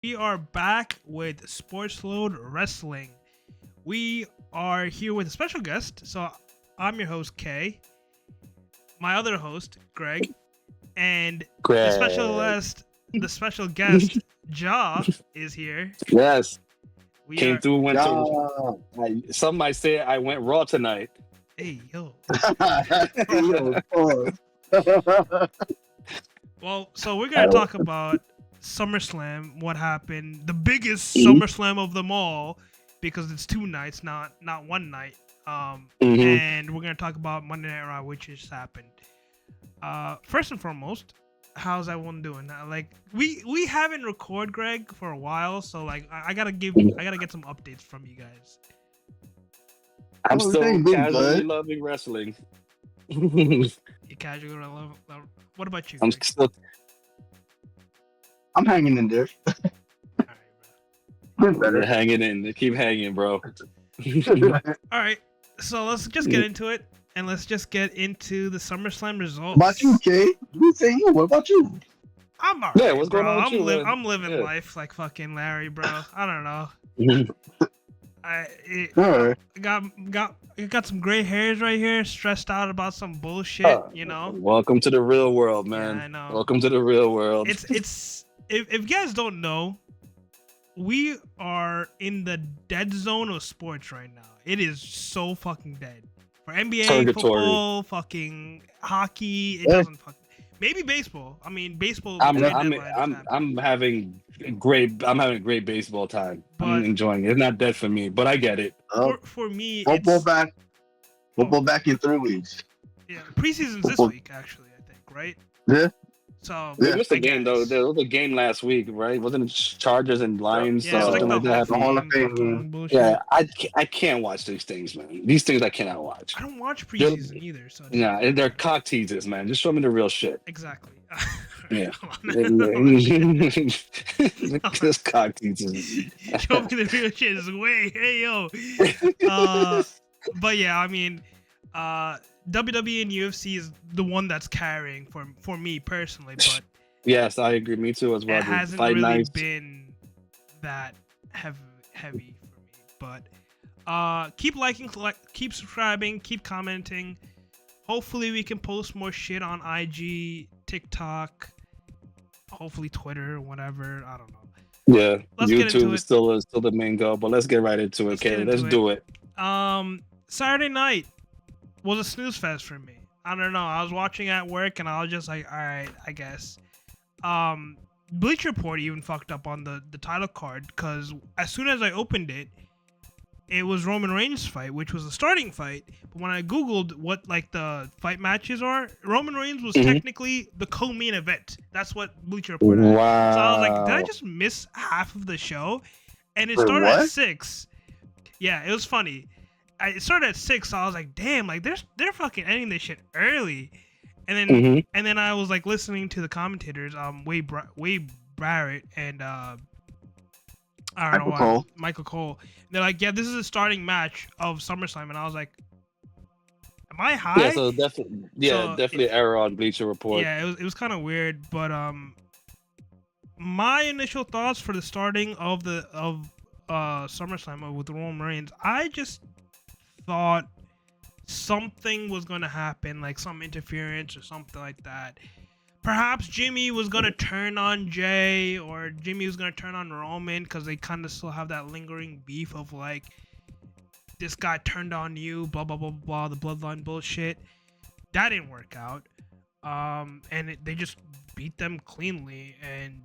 We are back with Sportsload Wrestling. We are here with a special guest. So I'm your host Kay, my other host Greg, and the special Greg. guest, the special guest Ja is here. Yes. We Came are through, went to. Yeah. Some might say I went raw tonight. hey yo. Yo, pause. Well, so we're gonna talk about SummerSlam, what happened, the biggest SummerSlam of them all, because it's two nights, not one night. Mm-hmm. And we're gonna talk about Monday Night Raw, which just happened. First and foremost, how's everyone doing? Like we haven't recorded Greg for a while, so like I gotta get some updates from you guys. I'm Oh, still everything been casually good. loving wrestling. I'm You casual, love. What about you? Greg? still. I'm hanging in there. All right, Been They're better. hanging in. They keep hanging, bro. bro. All right, so let's just get into it, and let's just get into the SummerSlam results. About you, Kay? You say you? What about you? I'm alright, Yeah, what's bro. going on with you, man? I'm living Yeah. life like fucking Larry, bro. I don't know. Alright. got some gray hairs right here. Stressed out about some bullshit. You know. Welcome to the real world, Yeah, man. I know. Welcome to the real world. It's if you guys don't know, we are in the dead zone of sports right now. It is so fucking dead for NBA, Purgatory. football, fucking hockey. It Yeah. doesn't fucking. Maybe baseball. I mean, baseball. I'm trade I'm deadline is I'm happening. I'm having having a great baseball time. But- I'm enjoying it. It's not dead for me, but I get it. For me, Football it's back. Football back in 3 weeks. yeah, preseason's this Football. week actually. I think right. Yeah. So We Yeah. missed a I game though. guess. There was a game last week, right? Wasn't it Chargers and Lions? Yeah, it was like something the like that. the Hall of Fame Fame fucking game. bullshit. Yeah, I can't watch these things, man. These things I cannot watch. I don't watch preseason either, so it doesn't Yeah, matter. they're cock teasers, man. Just show me the real shit. Exactly. Yeah. Come on, man. Just cock teasers. Show me the real shit. It's way, hey yo. But yeah, I mean, WWE and UFC is the one that's carrying for me personally, but Yes, I agree. Me too as well. it dude. hasn't Fight really nights. been that heavy for me. But keep liking, keep subscribing, keep commenting. Hopefully we can post more shit on IG, TikTok, hopefully Twitter, whatever. I don't know. Yeah, Let's get into YouTube it. is still the main goal, but let's get right into it, Let's get okay? into Let's it. do it. Saturday night was a snooze fest for me. I don't know. I was watching at work and I was just like, all right, I guess. Bleacher Report even fucked up on the title card because as soon as I opened it, it was Roman Reigns' fight, which was the starting fight. But when I googled what like the fight matches are, Roman Reigns was Mhm. technically the co-main event. That's what Bleacher Report had. Wow. So I was like, did I just miss half of the show? And it Wait, started what? at 6. Yeah, it was funny. It started at 6, so I was like, damn, like they're fucking ending this shit early. Mhm. And then I was like listening to the commentators, Wade Barrett and I don't know Michael why, Cole. Michael Cole. They're like, yeah, this is a starting match of SummerSlam, and I was like, am I high? Yeah, so definitely, So definitely error on Bleacher Report. Yeah, it was kind of weird, but my initial thoughts for the starting of SummerSlam with Roman Reigns, I just thought something was gonna happen, like some interference or something like that. Perhaps Jimmy was gonna turn on Jay, or Jimmy was gonna turn on Roman, because they kind of still have that lingering beef of like, this guy turned on you, blah blah blah blah, the bloodline bullshit. That didn't work out. And they just beat them cleanly, and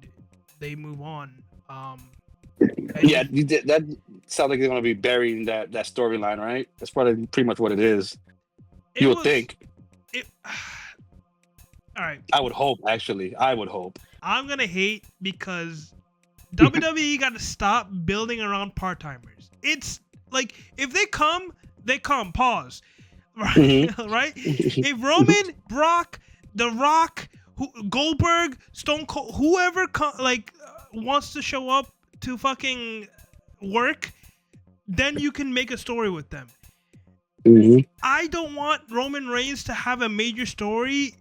they move on. Yeah, that sounds like they're gonna be burying that storyline, right? That's probably pretty much what it is. You would think. All right, I would hope. Actually, I would hope. I'm gonna hate because WWE got to stop building around part timers. It's like if they come, they come. Pause. Right, Mhm. right. If Roman, Brock, The Rock, Goldberg, Stone Cold, whoever wants to show up to fucking work, then you can make a story with them. Mhm. I don't want Roman Reigns to have a major story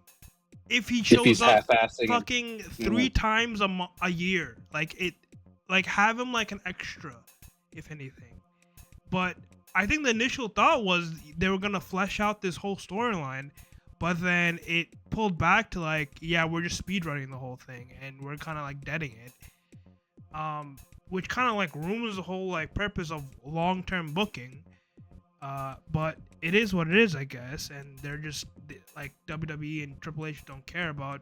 if he If shows he's up half-assing, fucking 3 times a year. Like it, like have him like an extra, if anything. But I think the initial thought was they were gonna flesh out this whole storyline, but then it pulled back to like, yeah, we're just speedrunning the whole thing and we're kind of like deading it. Which kind of like ruins the whole like purpose of long-term booking. But it is what it is, I guess, and they're just like WWE and Triple H don't care about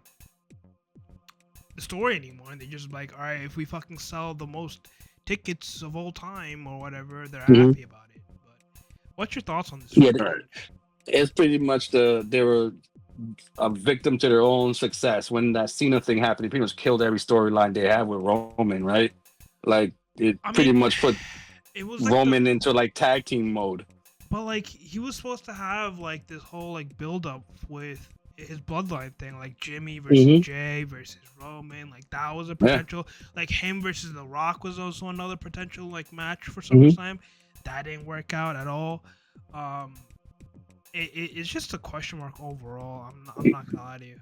the story anymore, and they just like, all right, if we fucking sell the most tickets of all time or whatever, they're happy about it. But what's your thoughts on this? Yeah, it's pretty much they were a victim to their own success when that Cena thing happened. They pretty much killed every storyline they had with Roman, right? Like pretty much put it was like Roman into like tag team mode. But like he was supposed to have like this whole like build up with his bloodline thing, like Jimmy versus Jay versus Roman, like that was a potential. Like him versus The Rock was also another potential like match for SummerSlam. That didn't work out at all. It's just a question mark overall. I'm not gonna lie to you.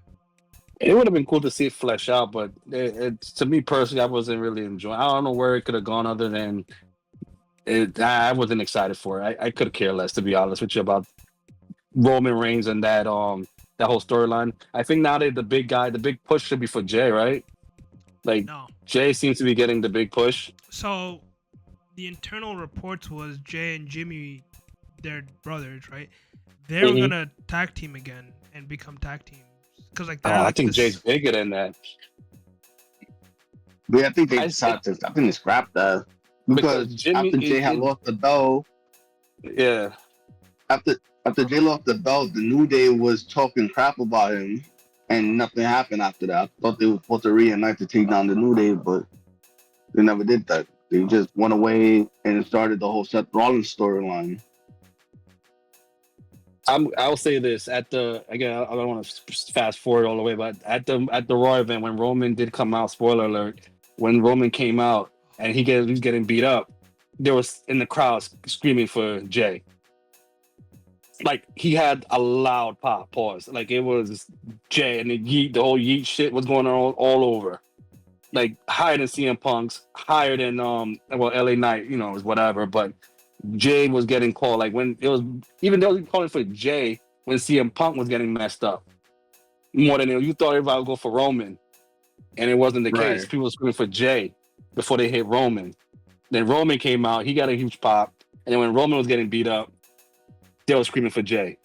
It would have been cool to see it flesh out, but to me personally, I wasn't really enjoying. I don't know where it could have gone other than it. I wasn't excited for it. I could care less, to be honest with you, about Roman Reigns and that whole storyline. I think now the big push should be for Jay, right? Like Jay seems to be getting the big push. So the internal reports was Jay and Jimmy, they're brothers, right? They're gonna tag team again and become tag teams. Cause like I think Jay's bigger than that. Yeah, I think they decided to. I think they scrapped that because after Jay had lost the belt. Yeah. After Jay lost the belt, the New Day was talking crap about him, and nothing happened after that. I thought they were supposed to reunite to take down the New Day, but they never did that. They just went away and started the whole Seth Rollins storyline. I'll say this I don't want to fast forward all the way, but at the Raw event when Roman did come out, spoiler alert, when Roman came out and he was getting beat up, there was in the crowd screaming for Jay. Like he had a loud pop pause, like it was Jay, and the whole yeet shit was going on all over, like higher than CM Punk's, higher than LA Knight, is whatever, but Jay was getting called, like when it was, even though they were calling for Jay when CM Punk was getting messed up more than you thought everybody would go for Roman, and it wasn't the case. People were screaming for Jay before they hit Roman. Then Roman came out, he got a huge pop, and then when Roman was getting beat up, they were screaming for Jay.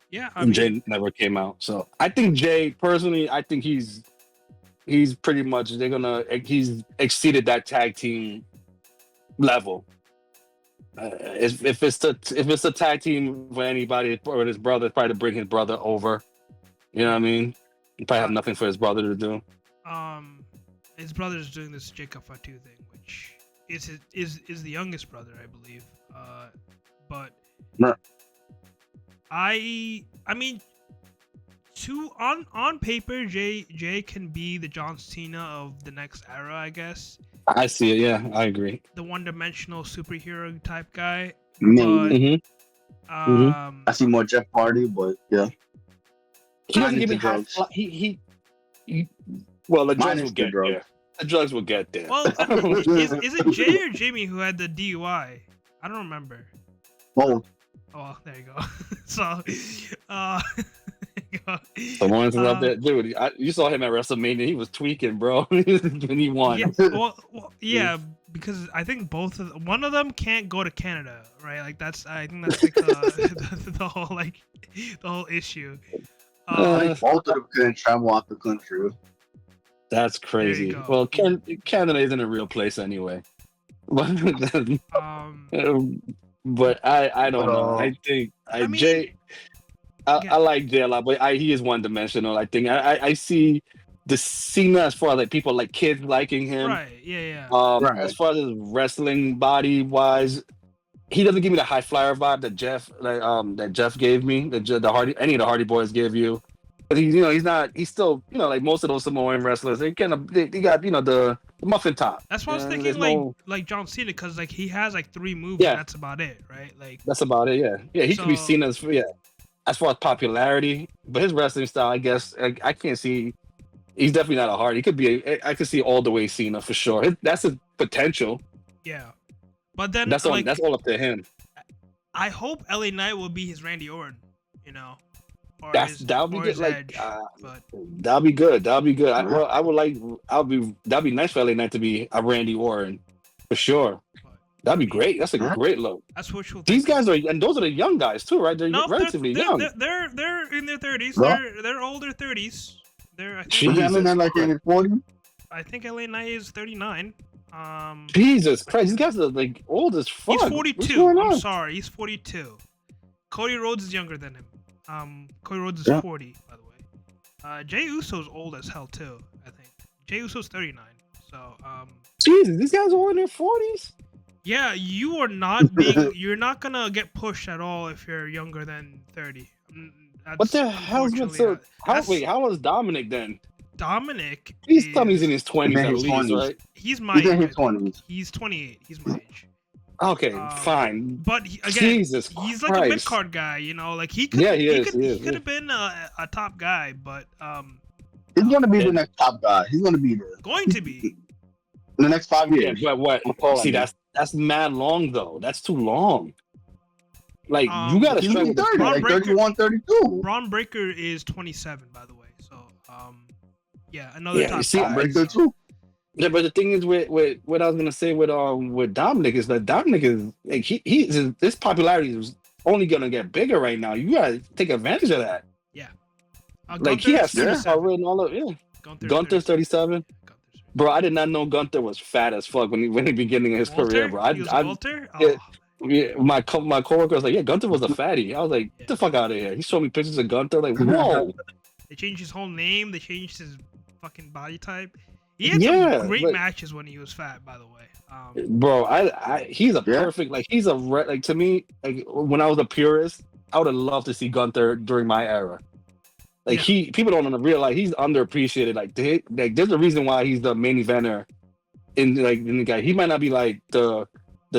Yeah, Jay never came out. So I think Jay, personally, I think he's pretty much he's exceeded that tag team level. If it's a tag team for anybody or his brother, it's probably to bring his brother over. You know what I mean? He probably have nothing for his brother to do. His brother's doing this Jacob Fatu thing, which is the youngest brother, I believe. But I mean, on paper, Jay can be the John Cena of the next era, I guess. I see it. Yeah, I agree. The one-dimensional superhero type guy. But, I see more Jeff Hardy, but yeah. He doesn't give me he well, the drugs will get there. The drugs will get there. Well, is it Jay or Jimmy who had the DUI? I don't remember. Both. Oh, there you go. So, the ones up there, dude. You saw him at WrestleMania. He was tweaking, bro, when he won. Yeah, yeah, because I think one of them can't go to Canada, right? Like I think that's like the whole issue. Both of them couldn't travel out the country. That's crazy. Well, Canada isn't a real place anyway. But I don't know. I think Jay. I like Jay a lot, but he is one dimensional. I think I see the Cena as far as like people like kids liking him. Right. Yeah. As far as his wrestling body wise, he doesn't give me the high flyer vibe that Jeff gave me. Any of the Hardy Boys give you. But he's still like most of those Samoan wrestlers. They got the muffin top. That's why I was thinking like John Cena, because like he has like 3 moves. Yeah. And that's about it, right? Like that's about it. Yeah. He could be seen as as far as popularity, but his wrestling style, I guess I can't see He's definitely not a hard. He could be. I could see all the way Cena for sure. That's a potential. Yeah, but then That's on. That's all up to him. I hope LA Knight will be his Randy Orton, you know, or That'll be or good. his Like Edge. But that'll be good. That'll be good. I would like. That'd be nice for LA Knight to be a Randy Orton for sure. That'd be great. That's a great look. That's wishful These thinking. guys are, and those are the young guys too, right? They're No, relatively they're, young. They're in their 30s. What? They're older 30s. They're I think, Jesus Was that like in his 40? I think LA Knight is 39. Jesus Christ, these guys are like old as fuck. He's What's 42. going I'm on? sorry, he's 42. Cody Rhodes is younger than him. Cody Rhodes is Yeah. 40, by the way. Jey Uso's old as hell too. I think Jey Uso's 39. So Jesus, these guys are in their 40s. yeah, you are not being. You're not gonna get pushed at all if you're younger than 30. What the hell's with so? How was Dominic then? Dominic? Please tell me he's in his 20s in at his least, 20s. right? He's my He's in age. his 20s. He's 28. He's my age. Okay, Um, fine. But again, Jesus he's like Christ. a mid card guy. You know, like he could. Yeah, he is. could have been a top guy, but He's going to be the next top guy. He's going to be there. going to be. In the next 5 Yeah, years. but what? I'm calling See, it. that's mad long though. That's too long. Like you gotta He's strike like with 30, the like Breaker. 31, 32. Braun Breaker is 27, by the way. So yeah, another Yeah, top you see, guy. Breaker so- too. Yeah, but the thing is with what I was gonna say with Dominic is that Dominic is like his popularity is only gonna get bigger right now. You gotta take advantage of that. Like he Gunther has is 37. superpower and all of Gunther's 37. 37. Bro, I did not know Gunther was fat as fuck when he beginning his career, bro. He was I Walter? yeah. Oh, yeah, my coworker was like, yeah, Gunther was a fatty. I was like, get the fuck out of here. He showed me pictures of Gunther, like, whoa. they changed his whole name. They changed his fucking body type. He had Yeah, some great but- matches when he was fat, by the way. Bro, he's a Yeah. perfect, like, he's a like, to me, like, when I was a purist, I would have loved to see Gunther during my era. Like people don't realize he's underappreciated. Like there's a reason why he's the main eventer in the guy. He might not be like the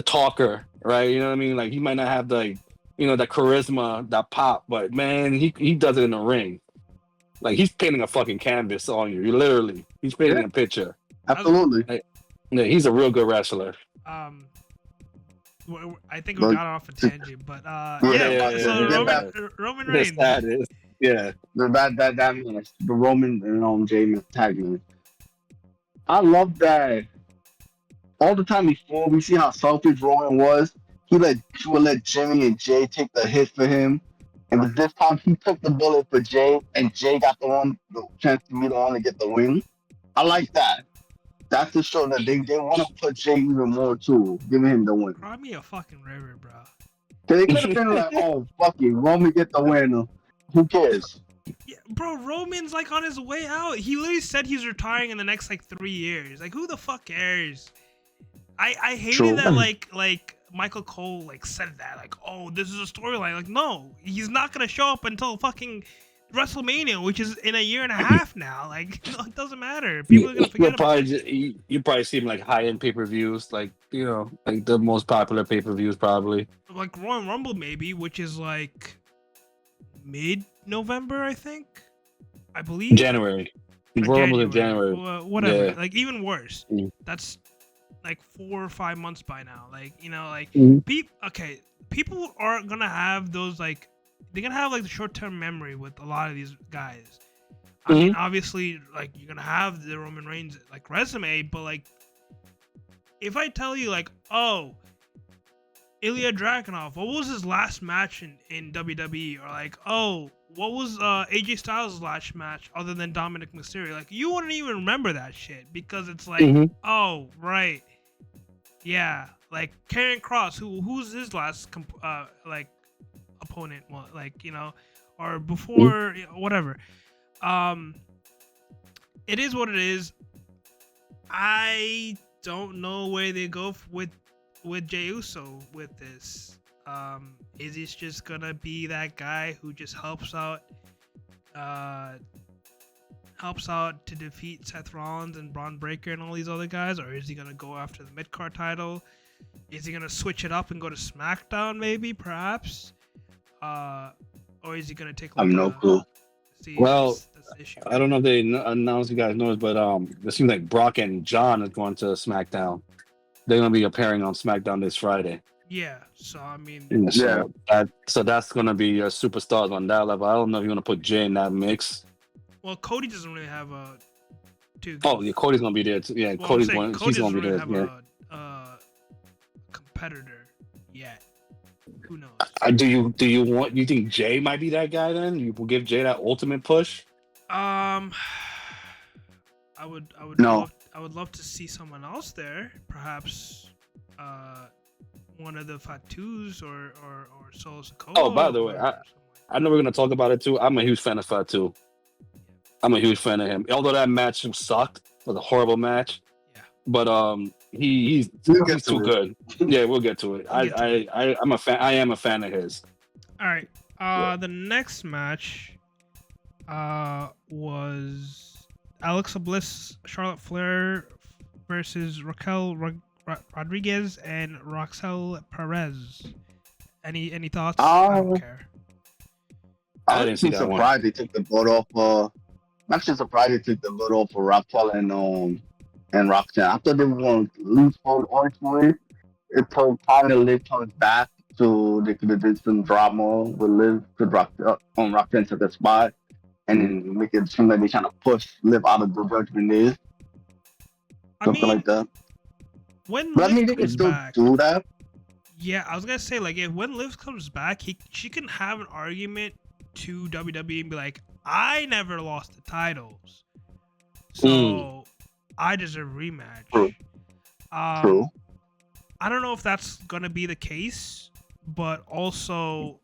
talker, right? You know what I mean? Like he might not have the that charisma, that pop, but man, he does it in the ring. Like he's painting a fucking canvas on you. You literally, he's painting a picture. Absolutely. Yeah, he's a real good wrestler. I think we But- got off a tangent, but Yeah, so yeah. Roman That's Reigns. that is. Yeah. The match, the Roman and James tag match. I love that. All the time before, we see how selfish Roman was. He would let Jimmy and Jay take the hit for him, and this time he took the bullet for Jay, and Jay got the chance to be the one to get the win. I like that. That's to show that they want to put Jay even more too, giving him the win. Cry me a fucking river, bro. They could have been like, oh fuck it, Roman get the win. Who cares? Yeah, bro, Roman's like on his way out. He literally said he's retiring in the next like 3 years. Like, who the fuck cares? I hated True. that like Michael Cole like said that like, oh, this is a storyline. Like, no, he's not gonna show up until fucking WrestleMania, which is in a year and a half now. Like, no, it doesn't matter. People are gonna forget about it. You probably see him like high-end pay-per-views, like like the most popular pay-per-views probably. Like Royal Rumble maybe, which is like mid-November, I think. I believe. January. Royal Rumble in January. Whatever. Yeah. Like even worse. Mm. That's like 4 or 5 months by now. Like like Mhm. people are gonna have those like they're gonna have like the short-term memory with a lot of these guys. I mean, obviously, like you're gonna have the Roman Reigns like resume, but like if I tell you like, oh, Ilya Dragunov, what was his last match in WWE? Or like, oh, what was AJ Styles' last match other than Dominic Mysterio? Like, you wouldn't even remember that shit because it's like, oh, right, yeah, like Karrion Kross, who's his last opponent? Well, like or before whatever. It is what it is. I don't know where they go with Jey Uso with this. Is he just gonna be that guy who just helps out to defeat Seth Rollins and Braun Breaker and all these other guys, or is he gonna go after the mid-card title? Is he gonna switch it up and go to SmackDown maybe, perhaps? Or is he gonna take like I have no clue. See, Well, that's the issue. I don't know if they announced, you guys know this, but it seems like Brock and John is going to SmackDown. They're going to be appearing on SmackDown this Friday. Yeah. So I mean, Yeah, Yeah. so that's going to be your superstars on that level. I don't know if you want to put Jay in that mix. well, Cody doesn't really have a too. Oh, yeah, Cody's going to be there too. Yeah, Well, I'm saying he's Cody going doesn't to be really there. have Yeah. a competitor yet. Who knows? Do you think Jay might be that guy then? You will give Jay that ultimate push? I would No. I would love to see someone else there. Perhaps one of the Fatus or Solo Sikoa. Oh, by the way, or something I know we're going to talk about it too. I'm a huge fan of Fatu. I'm a huge fan of him. Although that match sucked, it was a horrible match. Yeah. But he's We'll get he's to too it. good. Yeah, we'll get to it. We'll get to I'm a fan. I am a fan of his. All right. The next match was Alexa Bliss, Charlotte Flair versus Raquel Rodriguez and Roxelle Perez. Any thoughts? I don't care. I I'm didn't see actually that one. surprised they took the vote off. I'm actually surprised they took the vote off for Raquel and Roxanne. I thought they were going to lose both honestly. It took time to Liv comes back, so they could have did some drama with Liv to Roxanne took the spot, and then make it seem like they're trying to push Liv out of the Judgment Day, I something mean, like that. when But I Liv mean, they can comes still back, do that. yeah, I was gonna say like when Liv comes back, she can have an argument to WWE and be like, I never lost the titles, so I deserve a rematch. True. True. I don't know if that's gonna be the case, but also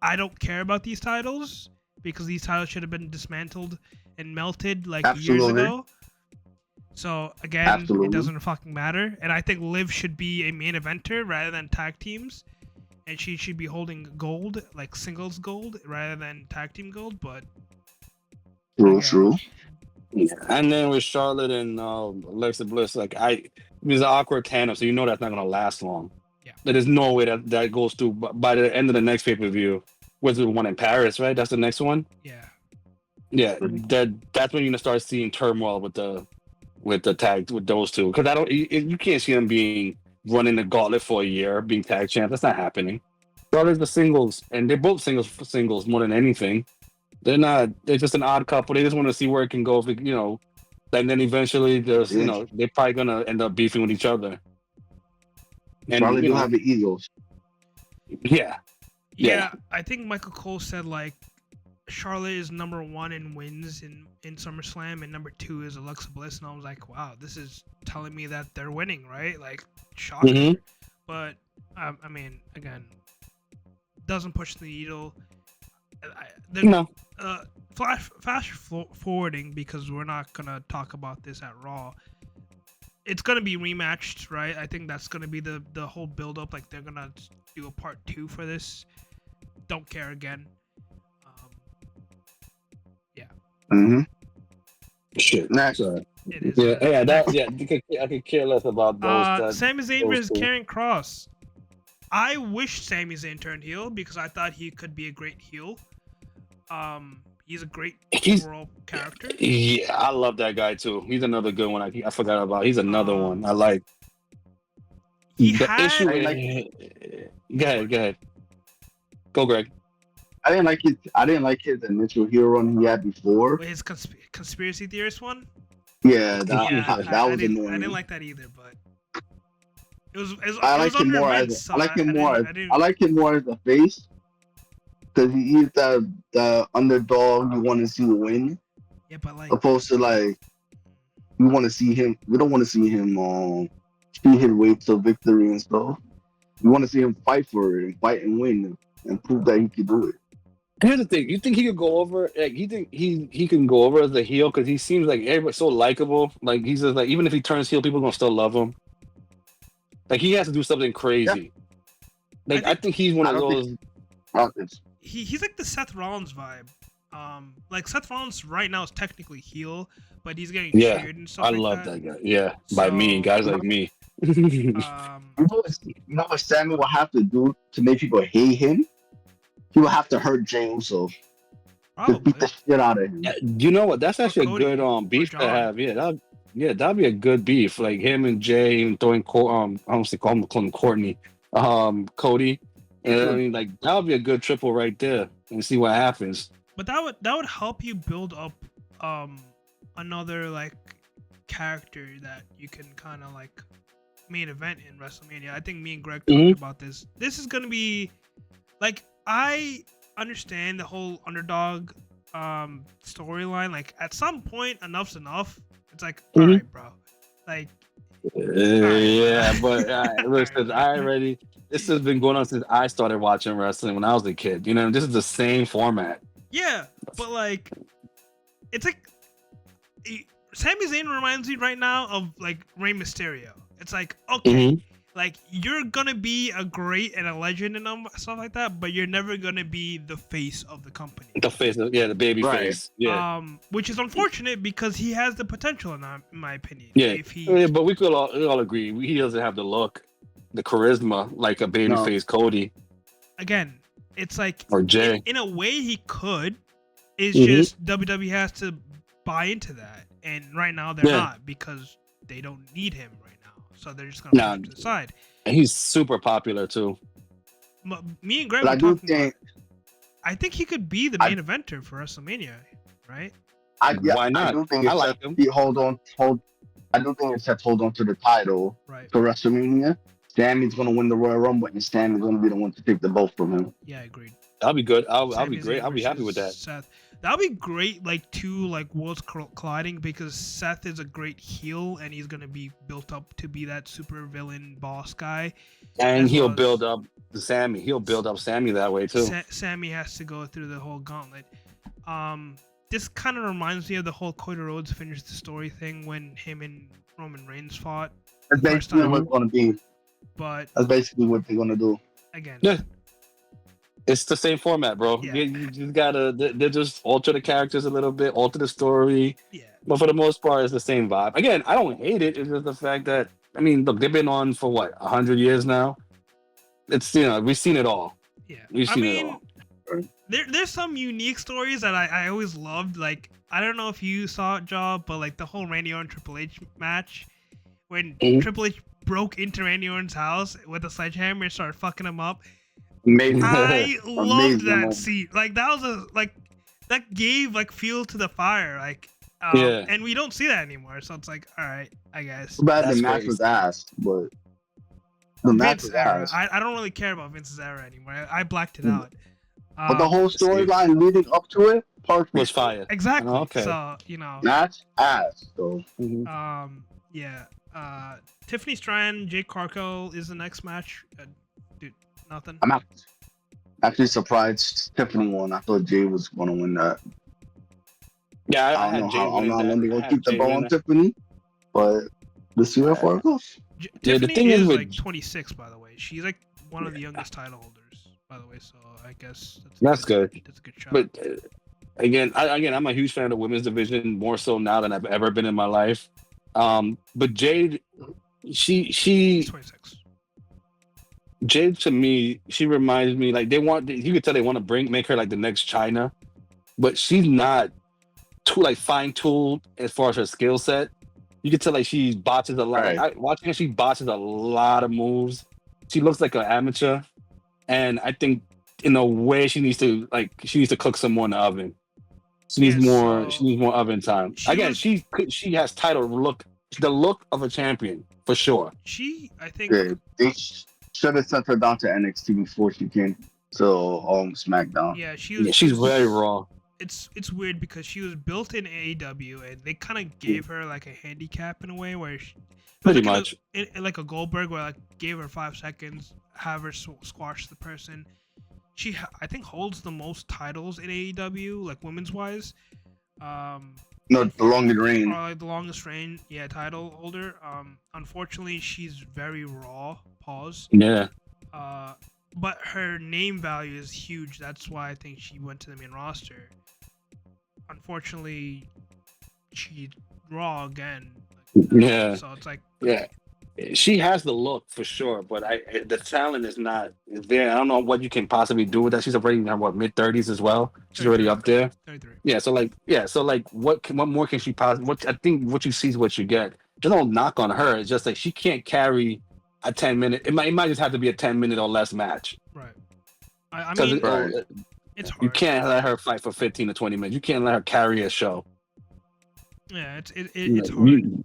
I don't care about these titles because these titles should have been dismantled and melted like years Absolutely. ago. So again, Absolutely. it doesn't fucking matter. And I think Liv should be a main eventer rather than tag teams. And she should be holding gold, like singles gold, rather than tag team gold. But True. again, True. Yeah. And then with Charlotte and Alexa Bliss, like it was an awkward tandem, so you know that's not gonna last long. Yeah. There's no way that goes through by the end of the next pay per view. Was the one in Paris, right? That's the next one. yeah. Yeah, that's when you're gonna start seeing turmoil with the tag with those two, because you can't see them being running the gauntlet for a year, being tag champs. That's not happening. Charlotte's the singles, and they're both singles more than anything. They're not. They're just an odd couple. They just want to see where it can go. If and then eventually, they're probably gonna end up beefing with each other. And Charlotte do have the egos. yeah, Yeah, I think Michael Cole said like Charlotte is number 1 in wins in SummerSlam, and number 2 is Alexa Bliss, and I was like, wow, this is telling me that they're winning, right? Like, shocker. Mhm. But I mean, again, doesn't push the needle. no, Flash forwarding, because we're not gonna talk about this at Raw. It's gonna be rematched, right? I think that's gonna be the whole build up. Like they're gonna do a part 2 for this. Don't care again. Yeah. Mm-hmm. shit. Next. Sorry. It is. I could care less about those. Sami Zayn those versus two. Karrion Kross. I wish Sami Zayn turned heel because I thought he could be a great heel. He's a great overall character. Yeah, I love that guy too. He's another good one. I forgot about. He's another one I like. He The had issue. Go ahead. Go, Greg. I didn't like his initial heel run he had before. his conspiracy theorist one. Yeah, that I was didn't, annoying. I didn't like that either, but it was I like him more as I like him more as a face, because he is the underdog you want to see win, Yeah, but like opposed to like you want to see him. We don't want to see him see his way to victory and stuff. We want to see him fight for it and fight and win and prove that he can do it. Here's the thing. You think he could go over? Like, you think he can go over as a heel because he seems like everybody's so likable. Like he's just like, even if he turns heel, people are gonna still love him. Like he has to do something crazy. Yeah. Like I think he's one of those. he's like the Seth Rollins vibe. Like Seth Rollins right now is technically heel, but he's getting cheered and stuff. I like love that guy. Yeah, by me, So, guys like me. You know what Sammy will have to do to make people hate him? He will have to hurt Jey Uso. Just beat Probably. the shit out of him. Yeah, you know what? That's actually a Cody, good or beef to John. have. That'd be a good beef. Like him and Jay and throwing I don't say call him Courtney, Cody. And I mean, like that would be a good triple right there, and see what happens. But that would help you build up another like character that you can kind of like main event in WrestleMania. I think me and Greg talked about this. This is gonna be like, I understand the whole underdog storyline. Like at some point, enough's enough. It's like, all right, bro. Like, Yeah, but listen, Alright. this has been going on since I started watching wrestling when I was a kid. You know, this is the same format. Yeah, but like, it's like Sami Zayn reminds me right now of like Rey Mysterio. It's like, okay, like you're gonna be a great and a legend and stuff like that, but you're never gonna be the face of the company. The face, the baby face. Yeah. Which is unfortunate because he has the potential in my opinion. Yeah. If he, But we could all agree he doesn't have the look, the charisma like a baby face Cody. Again, it's like or Jay. In a way he could. It's just WWE has to buy into that, and right now they're not, because they don't need him right now, so they're just gonna put him to the side. And he's super popular too. Me and Greg were talking about, I think he could be the main eventer for WrestleMania, right? Why not? I do think I like him. I do think it's hold on to the title for WrestleMania. Sammy's gonna win the Royal Rumble, and Sammy's gonna be the one to take the belt from him. Yeah, I agreed. That'll be good. I'll be great. I'll be happy with that. Seth. That'll be great, like two like worlds colliding, because Seth is a great heel and he's gonna be built up to be that super villain boss guy. And he'll build up Sammy. He'll build up Sammy that way too. Sammy has to go through the whole gauntlet. This kind of reminds me of the whole Cody Rhodes finished the story thing when him and Roman Reigns fought. That's basically what it's gonna be. But that's basically what they're gonna do. Again. Yeah. It's the same format, bro. Yeah. You just gotta, they just alter the characters a little bit, alter the story. Yeah. But for the most part, it's the same vibe. Again, I don't hate it. It's just the fact that, I mean, look, they've been on for what, 100 years now? It's, we've seen it all. Yeah. We've seen it all. There's some unique stories that I always loved. Like, I don't know if you saw it, Joe, but like the whole Randy Orton Triple H match, when Triple H broke into Randy Orton's house with a sledgehammer and started fucking him up. Amazing. I loved that scene. Like that was that gave like fuel to the fire. Like, and we don't see that anymore. So it's like, all right, I guess. But the match was ass, but the match was ass. I don't really care about Vince's era anymore. I blacked it out. But the whole storyline leading up to it, perfect. Was fire. Exactly. Oh, okay. So match ass. So. Yeah. Tiffany Stratton, Jake Cargill is the next match. Dude, nothing. I'm actually surprised Tiffany won. I thought Jay was gonna win that. Yeah, I don't know how long they're gonna keep the ball on Tiffany, but let's see how far it goes. Tiffany is like 26, by the way. She's like one of the youngest title holders, by the way. So I guess that's good. That's a good shot. But again, I'm a huge fan of the women's division, more so now than I've ever been in my life. But Jade, she's 26. Jade, to me, she reminds me like you could tell they want to make her like the next China, but she's not too like fine-tuned as far as her skill set. You can tell like she botches a lot. Right. Watching her, she botches a lot of moves. She looks like an amateur, and I think in a way she needs to cook some more in the oven. She needs more. She needs more oven time. She has title look, the look of a champion for sure. I think they should have sent her down to NXT before she came to SmackDown. Yeah, she's very raw. It's weird because she was built in AEW, and they kind of gave her like a handicap in a way where pretty much like a Goldberg, where like gave her 5 seconds, have her squash the person. She, I think, holds the most titles in AEW, like women's wise. No, the longest reign. Like the longest reign, title holder. Unfortunately, she's very raw. Pause. Yeah. But her name value is huge. That's why I think she went to the main roster. Unfortunately, she's raw again. Yeah. So it's like. Yeah. She has the look for sure, but the talent is not there. I don't know what you can possibly do with that. She's already in her mid-30s as well. She's already 33. up there. 33. Yeah, so like what more can she possibly? What I think what you see is what you get. There's no knock on her. It's just like she can't carry a 10-minute. It might just have to be a 10-minute or less match Right. I because mean, Right. it's hard. you can't let her fight for 15 to 20 minutes. You can't let her carry a show. Yeah, it's You- hard.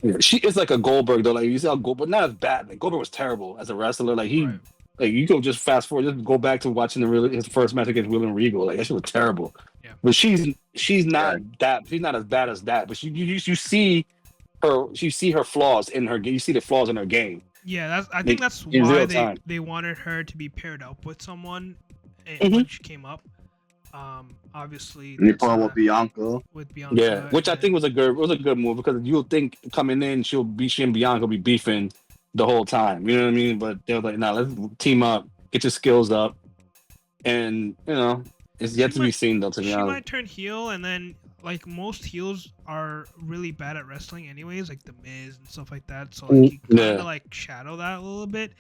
yeah, she is like a Goldberg though. Like you see how Goldberg, not as bad. Like Goldberg was terrible as a wrestler. Like Right. like you go just fast forward, just go back to watching his first match against William Regal. Like that shit was terrible. Yeah. But she's not that. She's not as bad as that. But you see her flaws in her. You see the flaws in her game. Yeah, I think that's in why real time. they wanted her to be paired up with someone Mhm. when she came up. Obviously And they that's, put her with Bianca. with Bianca. Yeah, which I and think was a good move because you'll think coming in she and Bianca will be beefing the whole time. You know what I mean? But they were like, nah, let's team up, get your skills up, and it's yet She to be might- seen though. To be she honest, might turn heel, and then like most heels are really bad at wrestling anyways, like the Miz and stuff like that. So like you kind of Yeah. like shadow that a little bit.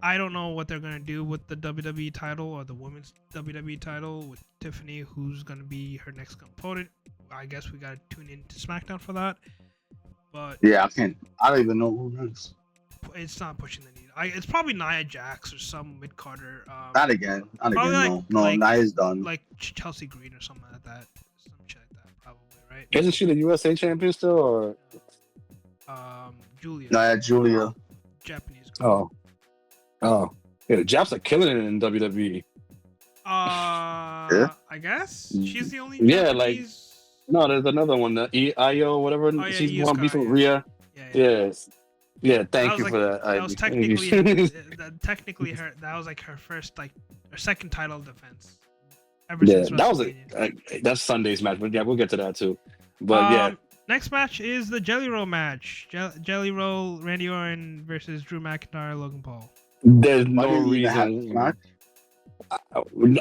I don't know what they're gonna do with the WWE title or the women's WWE title with Tiffany, who's gonna be her next opponent. I guess we gotta tune in to SmackDown for that. But Yeah, I don't even know who knows. it's not pushing the needle. It's probably Nia Jax or some mid Carter. Not again. Not Probably again. No, like- Nia's done. Like Chelsea Green or something like that. Some shit like that, probably, right? isn't she the USA champion still? Or Julia. Nia Julia. Japanese girl. oh, yeah, the Japs are killing it in WWE. Yeah. I guess she's the only. Yeah, like- Japanese... No, there's another one, the Io, whatever. yeah, She's Io one Sky, beef with yeah. Rhea. Yeah. Yes. Yeah, thank was you like- for that. That was technically technically her. That was like her first her second title defense. Ever Yeah, since that was WrestleMania. that's Sunday's match, but yeah, we'll get to that too. But yeah, Next match is the Jelly Roll match. Jelly Roll, Randy Orton versus Drew McIntyre, Logan Paul. there's Why no didn't you even have reason. this match?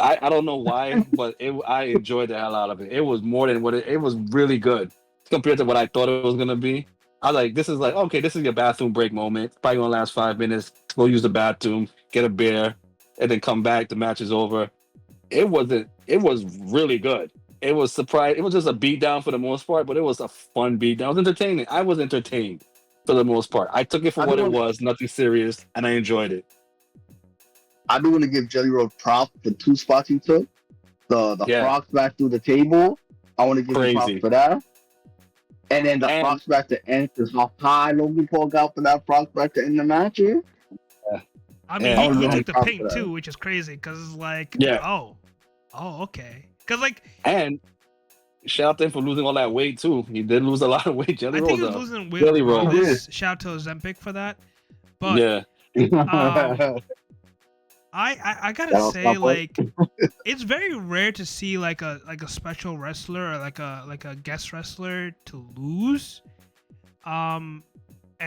I don't know why, but I enjoyed the hell out of it. It was more than it was really good compared to what I thought it was gonna be. I was like, this is like, okay, this is your bathroom break moment. It's probably gonna last 5 minutes. Go use the bathroom, get a beer, and then come back. The match is over. It wasn't. It was really good. It was surprised. It was just a beatdown for the most part, but it was a fun beatdown. It was entertaining. I was entertained for the most part. I took it for what it was, nothing serious, and I enjoyed it. I do want to give Jelly Roll props for 2 spots he took. The Yeah. frog splash through the table. I want to give him props Crazy. for that. And then the And- frog splash to end, because how high Logan Paul got for that frog splash to end the match. Yeah? I mean, Yeah. he Oh, took the yeah. pink too, which is crazy because it's like, Yeah. oh, okay. Because like, And shout out to him for losing all that weight too. He did lose a lot of weight. Jelly I think he Roll's was losing Jelly Roll. with this. Shout out to Ozempic for that. But yeah. I gotta That'll say, stop like, it's very rare to see like a special wrestler or like a guest wrestler to lose. And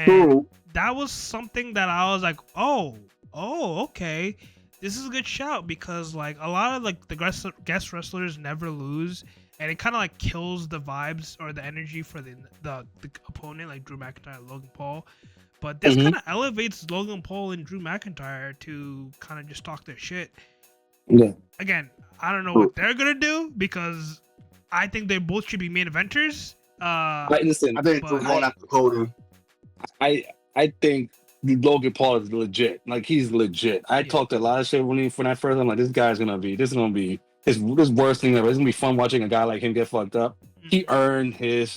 True. that was something that I was like, oh, okay, this is a good shout because like a lot of like the guest wrestlers never lose, and it kind of like kills the vibes or the energy for the opponent like Drew McIntyre, Logan Paul. But this Mhm. kind of elevates Logan Paul and Drew McIntyre to kind of just talk their shit. Yeah. Again, I don't know what they're gonna do because I think they both should be main eventers. Listen, I think we're going after Cody. I think Logan Paul is legit. Like he's legit. I Yeah. talked a lot of shit when I first. I'm like, this is gonna be his worst thing ever. It's gonna be fun watching a guy like him get fucked up. He earned his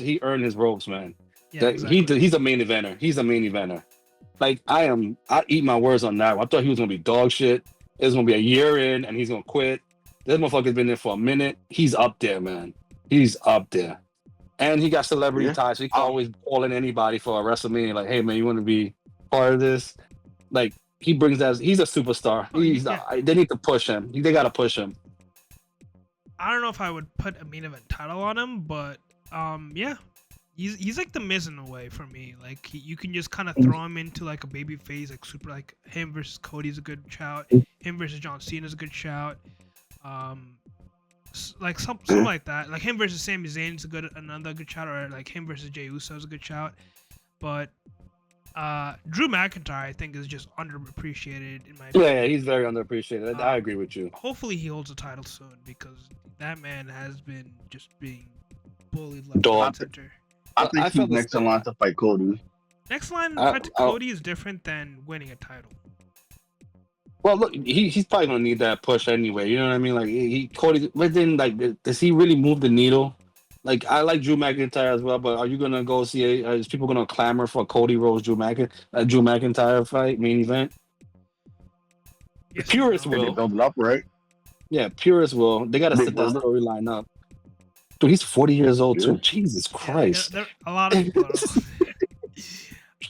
ropes, man. yeah, That- he's a main eventer. He's a main eventer. Like I eat my words on that one. I thought he was gonna be dog shit. It was gonna be a year in and he's gonna quit. This motherfucker's been there for a minute. He's up there, man. He's up there. And he got celebrity Yeah. ties. So he can always call in anybody for a WrestleMania. Like, hey man, you want to be part of this? Like he brings that. He's a superstar. Oh, yeah. They need to push him. They gotta push him. I don't know if I would put a main event title on him, but yeah, he's like the Miz in a way for me. Like you can just kind of throw him into like a baby phase, like super like him versus Cody's a good shout. Him versus John Cena's a good shout. Like something like that. Like him versus Sami Zayn's another good shout, or like him versus Jey Uso is a good shout. But Drew McIntyre, I think, is just underappreciated in my Yeah, opinion. yeah, he's very underappreciated. I Um, agree with you. Hopefully, he holds a title soon because that man has been just being bullied left, right, I, and Dog. th- center. I I think he's felt the next in same. line to fight Cody. Next line I, fight to I, Cody is different than winning a title. well, look, he's probably gonna need that push anyway. You know what I mean? Like Cody, but then like, does he really move the needle? Like I like Drew McIntyre as well, but are you gonna go see? Is people gonna clamor for Cody Rhodes Drew McIntyre fight main event? Yes and Purists no. Did they will. build it up right? Yeah, purists will. They gotta They set that build it. storyline up. Dude, he's 40 years old Yeah. too. Jesus Yeah, Christ. a lot of people are.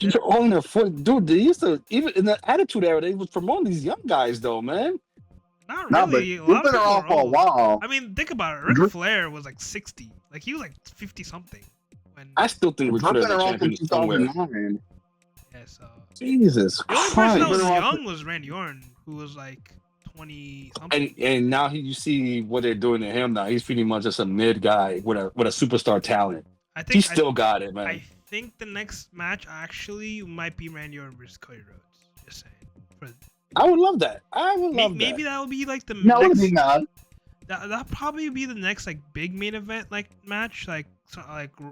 They're all in their 40s. Dude, they used to, even in the Attitude Era, they was promoting these young guys though, man. Not Nah, but really. A Drew's lot of been people around are for a old. while. I mean, think about it. Ric Drew, Flair was like 60. Like he was like 50 something when. I still think Ric Drew's Flair's been a around champion since somewhere. 2009. Yeah, so Jesus the only person that He's been was Christ. around. young was Randy Orton, who was like 20 something. And now you see what they're doing to him now. He's pretty much just a mid guy with a superstar talent. I He think still got it, I man. think the next match actually might be Randy Orton versus Cody Rhodes. Just saying. For, I would love that. I would love maybe that. that will be like the No, would next. be mad. That'll probably be the next like big main event like match, like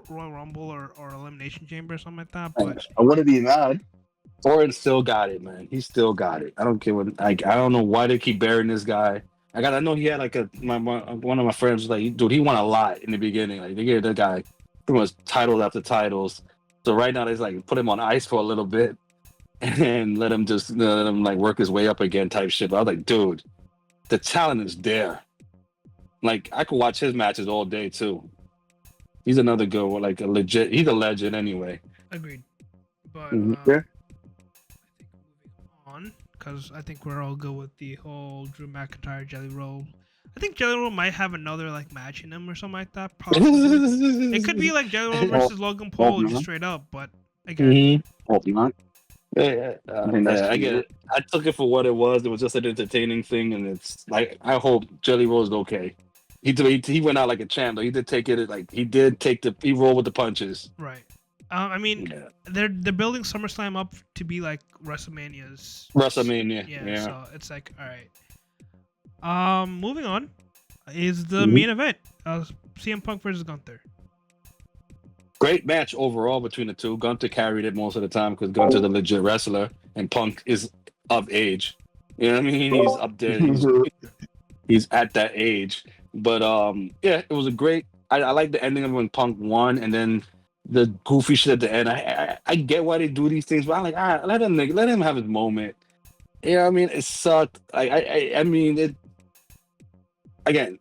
Royal Rumble or Elimination Chamber or something like that. But I wouldn't be mad. Orton still got it, man. He still got it. I don't care what. Like, I don't know why they keep burying this guy. I know he had like one of my friends was like, dude, he won a lot in the beginning. Like they gave the guy pretty much titles after titles. So right now they like put him on ice for a little bit and let him like work his way up again type shit. But I was like, dude, the talent is there. Like I could watch his matches all day too. He's another good one, like a legit. He's a legend anyway. agreed. But Mhm. Yeah. I think moving on, because I think we're all good with the whole Drew McIntyre Jelly Roll. I think Jelly Roll might have another like match in him or something like that. Possibly. It could be like Jelly Roll versus Logan Paul, just straight up. But again, Mhm. Hope not. Yeah, I think that's I get it. I took it for what it was. It was just an entertaining thing, and it's like I hope Jelly Roll's okay. He went out like a champ. Though. He did take it like he rolled with the punches. right. I mean, Yeah. they're building SummerSlam up to be like WrestleMania's. WrestleMania. Yeah, Yeah. so it's like all right. Moving on is the Mhm. main event. CM Punk versus Gunther. Great match overall between the two. Gunther carried it most of the time because Gunther's a legit wrestler, and Punk is of age. You know what I mean? He's up there. He's at that age. But yeah, it was a great. I like the ending of when Punk won, and then the goofy shit at the end. I get why they do these things, but I'm like, let him have his moment. You know what I mean? It sucked. I mean it. Again,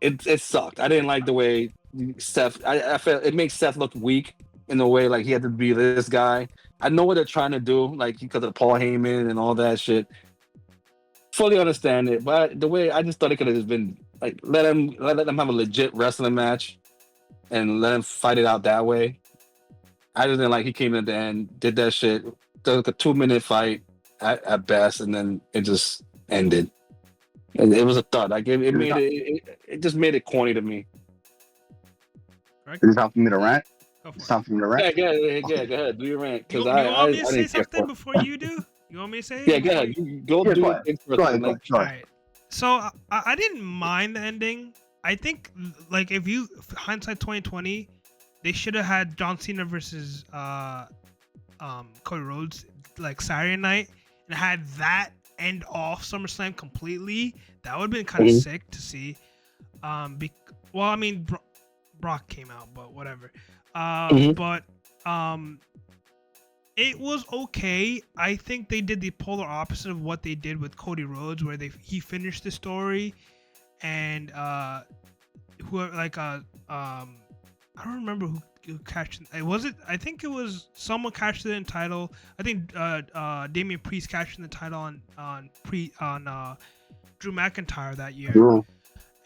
it sucked. I didn't like the way Seth. I felt it makes Seth look weak in the way like he had to be this guy. I know what they're trying to do, like because of Paul Heyman and all that shit. Fully understand it, but the way I just thought it could have just been like let them have a legit wrestling match and let him fight it out that way. I just didn't like he came at the end, did that shit, did like a 2-minute fight at best, and then it just ended. And it was a thud. Like it just made it corny to me. Correct. It's time for me to rant. Go for It's it. time for me to rant. Go ahead, do your rant. You, Because you I want me to say didn't care something for it. before you do? You want me to say it? Yeah, go before ahead. you- You go Yeah, do go your ahead. thing for a Go second. ahead. Like, Go ahead. Alright. So I didn't mind the ending. I think like if you hindsight 2020, they should have had John Cena versus Cody Rhodes like Saturday night and had that end off SummerSlam completely. That would have been kind of Mhm. sick to see. Well, I mean Brock came out, but whatever. Mhm. But it was okay. I think they did the polar opposite of what they did with Cody Rhodes, where he finished the story, and I don't remember who cashed it. Was it? I think it was someone cashed in the title. I think Damian Priest cashed in the title on Drew McIntyre that year. Drew.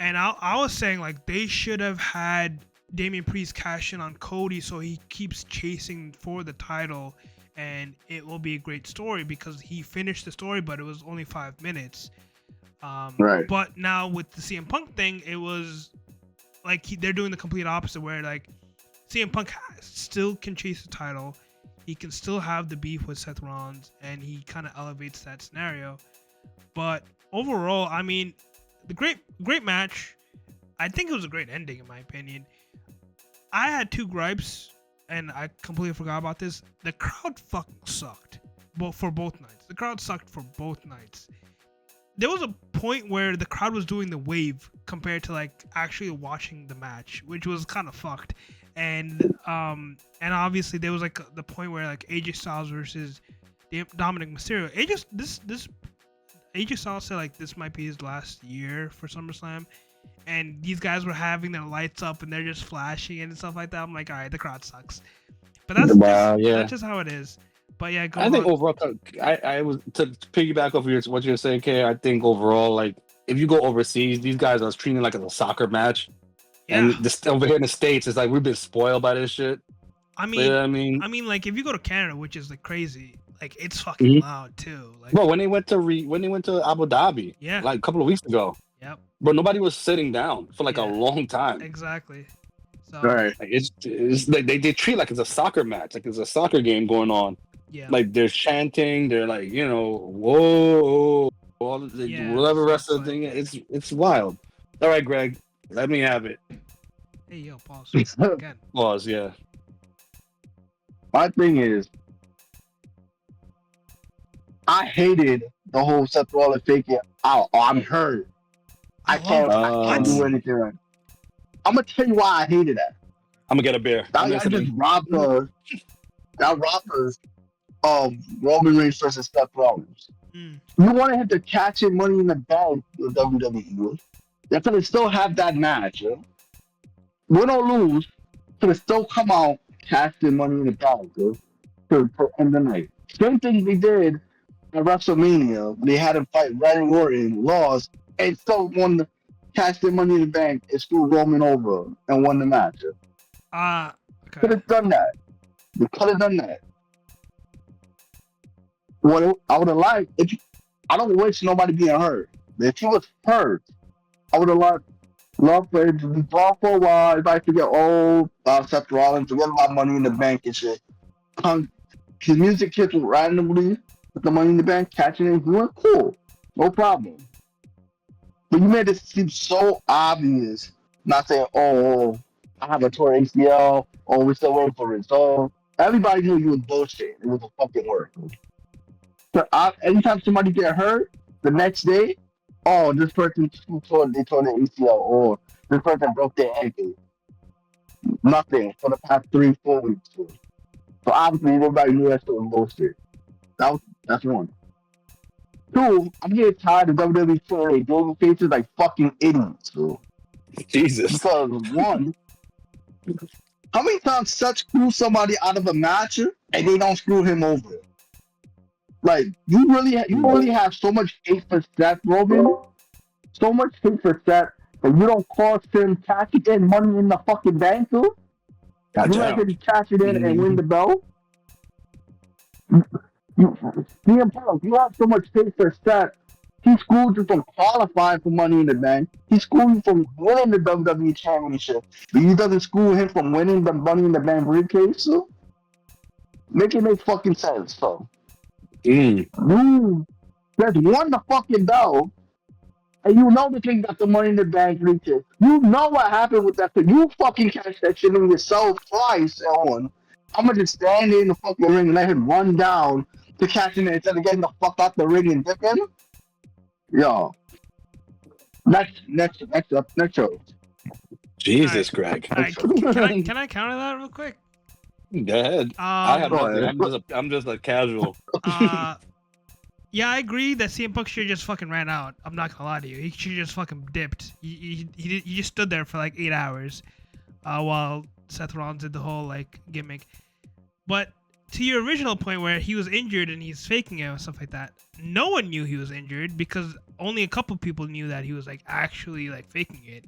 And I was saying like they should have had Damian Priest cash in on Cody so he keeps chasing for the title, and it will be a great story because he finished the story, but it was only 5 minutes. Right. But now with the CM Punk thing, it was like they're doing the complete opposite, where like CM Punk still can chase the title. he can still have the beef with Seth Rollins, and he kind of elevates that scenario. But overall, I mean, the great match. I think it was a great ending, in my opinion. I had two gripes, and I completely forgot about this. The crowd fucking sucked, for both nights. The crowd sucked for both nights. There was a point where the crowd was doing the wave compared to like actually watching the match, which was kind of fucked. And obviously there was like the point where like AJ Styles versus Dominic Mysterio. AJ Styles said like this might be his last year for SummerSlam, and these guys were having their lights up and they're just flashing and stuff like that. I'm like, all right, the crowd sucks, but that's just how it is. But yeah, I think overall, I was to piggyback off what you're saying, Kay. I think overall, like if you go overseas, these guys are treating it like it's a soccer match, and over here in the States, it's like we've been spoiled by this shit. I mean, like if you go to Canada, which is like crazy, like it's fucking loud too. Like, bro, when they went to Abu Dhabi, like a couple of weeks ago, but nobody was sitting down for like a long time. Exactly. So Right. like, it's like they treat it like it's a soccer match, like it's a soccer game going on. yeah, Like they're chanting, they're like, whoa, whatever rest of the thing. It's wild. All right, Greg, let me have it. Hey yo, pause again. Pause, yeah. My thing is, I hated the whole Seth Rollins faking out. Oh, I'm hurt. I can't do anything right. I'm gonna tell you why I hated that. I'm gonna get a beer. That just robbed us of Roman Reigns versus Seth Rollins. You wanted him to catch in Money in the Bank with WWE. They're gonna still have that match. Win or lose, gonna still come out, cash in Money in the Bank to end the night. Same thing they did at WrestleMania. They had him fight Randy Orton, lost, and still won the cash in Money in the Bank and screwed Roman over and won the match. Okay. Could have done that. They could have done that. What I would have liked, I don't wish nobody being hurt. If he was hurt, I would have loved for it to be brought for a while. If I forget, Seth Rollins, forget about Money in the Bank and shit. His music hits randomly with the Money in the Bank, catching it, doing cool. No problem. But you made it seem so obvious, not saying, I have a torn ACL, we're still waiting for it. So everybody knew you was bullshit. It was a fucking work. So anytime somebody get hurt, the next day, this person tore their ACL, or this person broke their ankle. Nothing for the past 3-4 weeks. So obviously everybody knew that shit was bullshit. That's one. Two, I'm getting tired of WWE saying they faces like fucking idiots. So. Jesus. Because one, how many times Seth screw somebody out of a match and they don't screw him over? Like you really have so much hate for Seth Roman, so much hate for Seth that you don't cost him cashing in Money in the fucking Bank too. You let him cash it in and win the belt. CM Punk, you have so much hate for Seth. He screwed you from qualifying for Money in the Bank. He screwed you from winning the WWE Championship. But he doesn't screw him from winning the Money in the Bank briefcase. So make fucking sense. So you just won the fucking belt, and you know the thing got the Money in the Bank briefcase. You know what happened with that thing. You fucking cashed that shit in yourself twice. I'm gonna just stand in the fucking ring and let him run down to cash in instead of getting the fuck out the ring and dipping. Yo, next show. Jesus, Greg. Can I counter that real quick? Go ahead. I have nothing. I'm just a casual. Yeah, I agree that CM Punk should just fucking ran out. I'm not gonna lie to you. He should just fucking dipped. He just stood there for like 8 hours, while Seth Rollins did the whole like gimmick. But to your original point where he was injured and he's faking it and stuff like that, no one knew he was injured because only a couple people knew that he was like actually like faking it.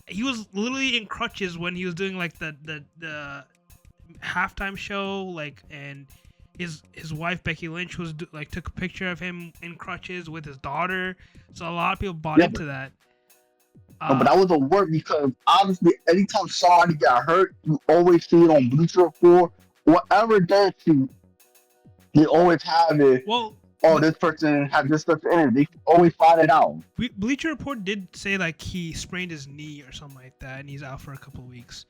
He was literally in crutches when he was doing like the halftime show, like, and his wife Becky Lynch was like took a picture of him in crutches with his daughter, so a lot of people bought into that. No, but that was a work because obviously anytime somebody got hurt, you always see it on Bleacher Report. Whatever they see, they always have it. Well, Oh, this person had this stuff in it. They always find it out. Bleacher Report did say like he sprained his knee or something like that, and he's out for a couple of weeks.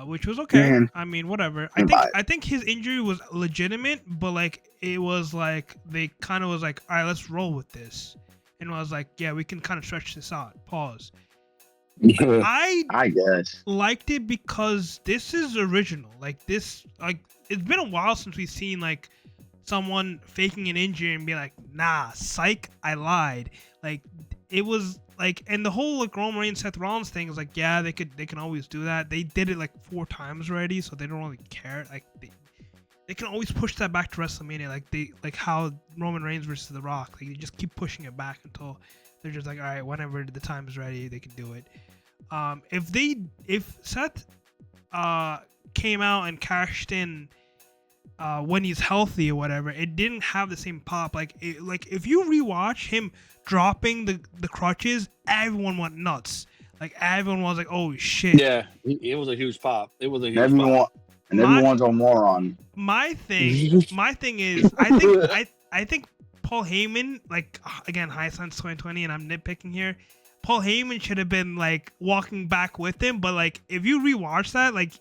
Which was okay. Man, I mean, whatever. Bye. I think his injury was legitimate, but like it was like they kind of was like, all right, let's roll with this, and I was like, yeah, we can kind of stretch this out. Pause. I guess. Liked it because this is original. Like this, like it's been a while since we've seen like someone faking an injury and be like, nah, psych, I lied. Like it was like, and the whole like Roman Reigns Seth Rollins thing is like, yeah, they can always do that. They did it like 4 times already, so they don't really care. Like they can always push that back to WrestleMania, like how Roman Reigns versus The Rock. Like they just keep pushing it back until they're just like, all right, whenever the time is ready, they can do it. If Seth came out and cashed in when he's healthy or whatever, it didn't have the same pop. Like if you rewatch him dropping the crutches, everyone went nuts. Like everyone was like, "Oh shit!" Yeah, it was a huge pop. It was a huge pop. And everyone's a moron. My thing is, I think Paul Heyman, like again, hindsight's 2020, and I'm nitpicking here. Paul Heyman should have been like walking back with him, but like if you rewatch that, like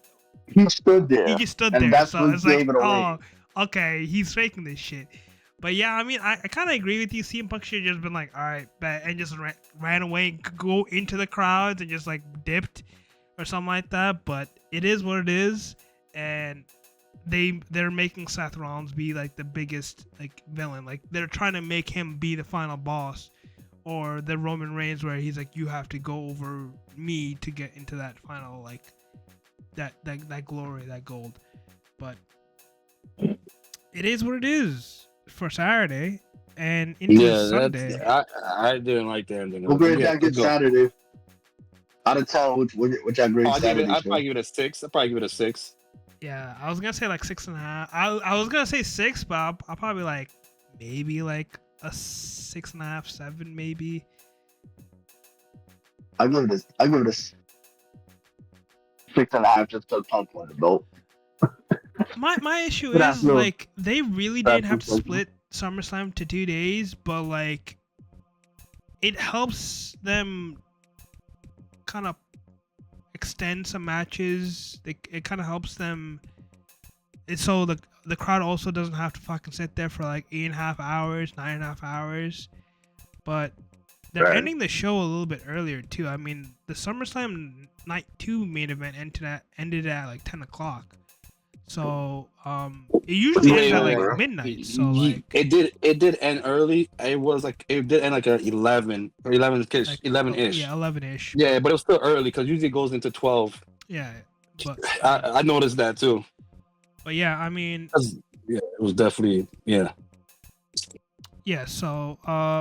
he stood there. He just stood and there. That's so what it's like, gave it away. oh, okay, he's faking this shit. But yeah, I mean, I kind of agree with you. CM Punk should have just been like, all right, bet, and just ran away and go into the crowds and just like dipped or something like that. But it is what it is, and they're making Seth Rollins be like the biggest like villain. Like they're trying to make him be the final boss, or the Roman Reigns where he's like, you have to go over me to get into that final like that glory, that gold. But it is what it is for Saturday and into Sunday. I didn't like that ending. We'll grade that good Saturday. Out of 10, which I grade Saturday. I'd probably give it a 6. I'd probably give it a 6. Yeah, I was gonna say like 6.5. I was gonna say 6, but I'll probably like maybe like a 6.5, 7 maybe. I give it a 6.5 just because Punk won the belt. My issue is like they really didn't have to split SummerSlam to 2 days, but like it helps them kind of extend some matches. It kind of helps them. So the crowd also doesn't have to fucking sit there for like 8.5 hours, 9.5 hours. But they're ending the show a little bit earlier too. I mean, the SummerSlam Night 2 main event ended at like 10 o'clock. So it usually ends at like midnight. So like it did end early. It was like it did end like at 11 or 11-ish. Yeah, 11-ish. Yeah, but it was still early because usually it goes into 12. Yeah, but I noticed that too. But yeah, I mean, yeah, it was definitely yeah. Yeah, so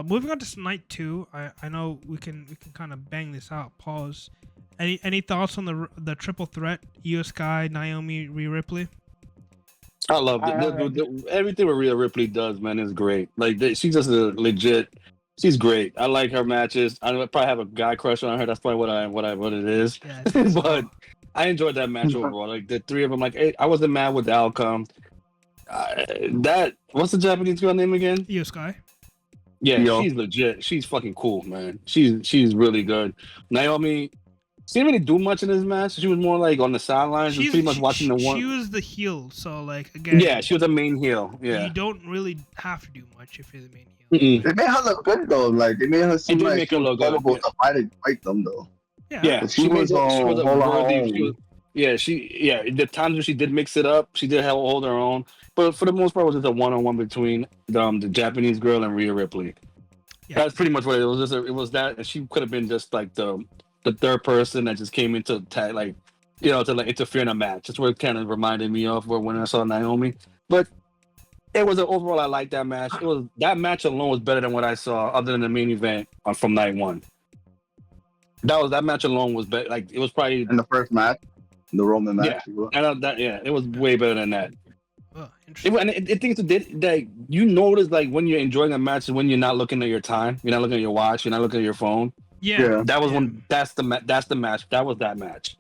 moving on to night 2, I know we can kind of bang this out. Pause. Any thoughts on the triple threat? Io Sky, Naomi, Rhea Ripley. I love it. Everything what Rhea Ripley does, man, is great. Like she's just a legit. She's great. I like her matches. I probably have a guy crush on her. That's probably what it is. Yeah, but I enjoyed that match overall. Like the three of them. Like I wasn't mad with the outcome. What's the Japanese girl name again? Io Sky. Yeah, she's legit. She's fucking cool, man. She's really good. Naomi. She didn't really do much in this match. She was more like on the sidelines. She was pretty much watching the one. She was the heel, so like again. Yeah, she was a main heel. Yeah, you don't really have to do much if you're the main heel. They made her look good though. Like they made her seem like she was capable to fight them though. Yeah, she was a worthy. The times when she did mix it up, she did hold her own. But for the most part, it was just a one-on-one between the Japanese girl and Rhea Ripley. Yeah. That's pretty much what it was. It was that, and she could have been just like the third person that just came into to interfere in a match. That's what it kind of reminded me of when I saw Naomi. But it was overall, I liked that match. That match alone was better than what I saw, other than the main event from night 1. That match alone was better. Like it was probably in the first match, the Roman match. Yeah, it was way better than that. Oh, interesting. And things that you notice, like when you're enjoying a match, is when you're not looking at your time, you're not looking at your watch, you're not looking at your phone. Yeah. That was yeah. one. That's the match. That was that match.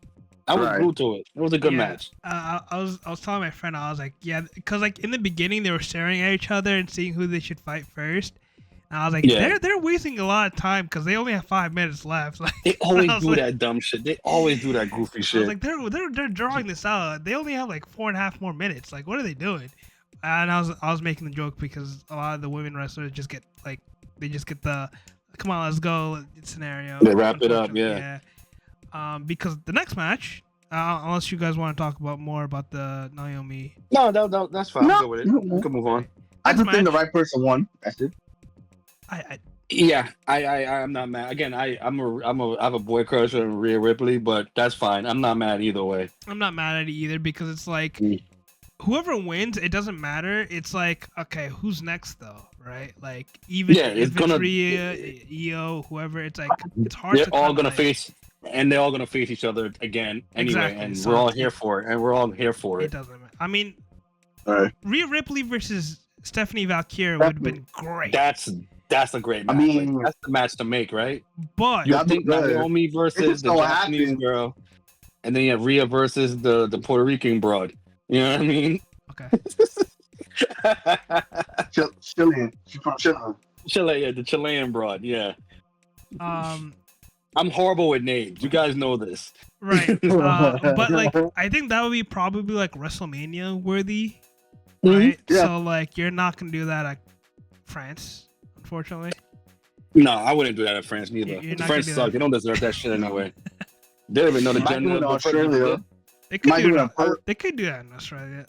I was Right. glued to it. It was a good Yeah. match. I was telling my friend, I was like, yeah, because like in the beginning they were staring at each other and seeing who they should fight first. And I was like, Yeah. they're wasting a lot of time because they only have 5 minutes left. Like, They always I was do like- that dumb shit. They always do that goofy I was shit. like, they're drawing this out. They only have like 4.5 more minutes. Like, what are they doing? And I was making the joke because a lot of the women wrestlers just get like they just get the come on, let's go scenario. They wrap it up, unfortunately, yeah. Because the next match, unless you guys want to talk about more about the Naomi. No, that's fine. No, I'm good with it. no. We can move on. I Next just think the match, right person won. That's it. I Yeah, I'm not mad. Again, I have a boy crush on Rhea Ripley, but that's fine. I'm not mad either way. I'm not mad at it either because it's like Mm. whoever wins, it doesn't matter. It's like, okay, who's next though, right? Like even Yeah, if it's gonna- Rhea, Io, whoever, it's like it's hard. They're to all kinda, gonna like- face, and they're all gonna face each other again anyway, Exactly, and so we're all it's- here for it. And we're all here for It it. doesn't matter. I mean, All right. Rhea Ripley versus Stephanie Valkyrie would have been great. That's a great I match. mean- Like, that's the match to make, right? But You That'd be think good. Naomi versus the so Japanese happened- girl, and then you have Rhea versus the Puerto Rican broad. You know what I mean? okay, Chilean. She's from Chile. Chile, yeah, the Chilean broad. Yeah, um, I'm horrible with names. You guys know this. right. But like, I think that would be probably like WrestleMania worthy, Mhm. right? Yeah. So like, you're not gonna do that at France, unfortunately. No, I wouldn't do that in France neither. You're not France gonna do suck. that. They don't deserve that shit anyway. They don't even know the Might do gender it of in the person. Australia. They could Might do do it. it in Perth. They could do that in Australia.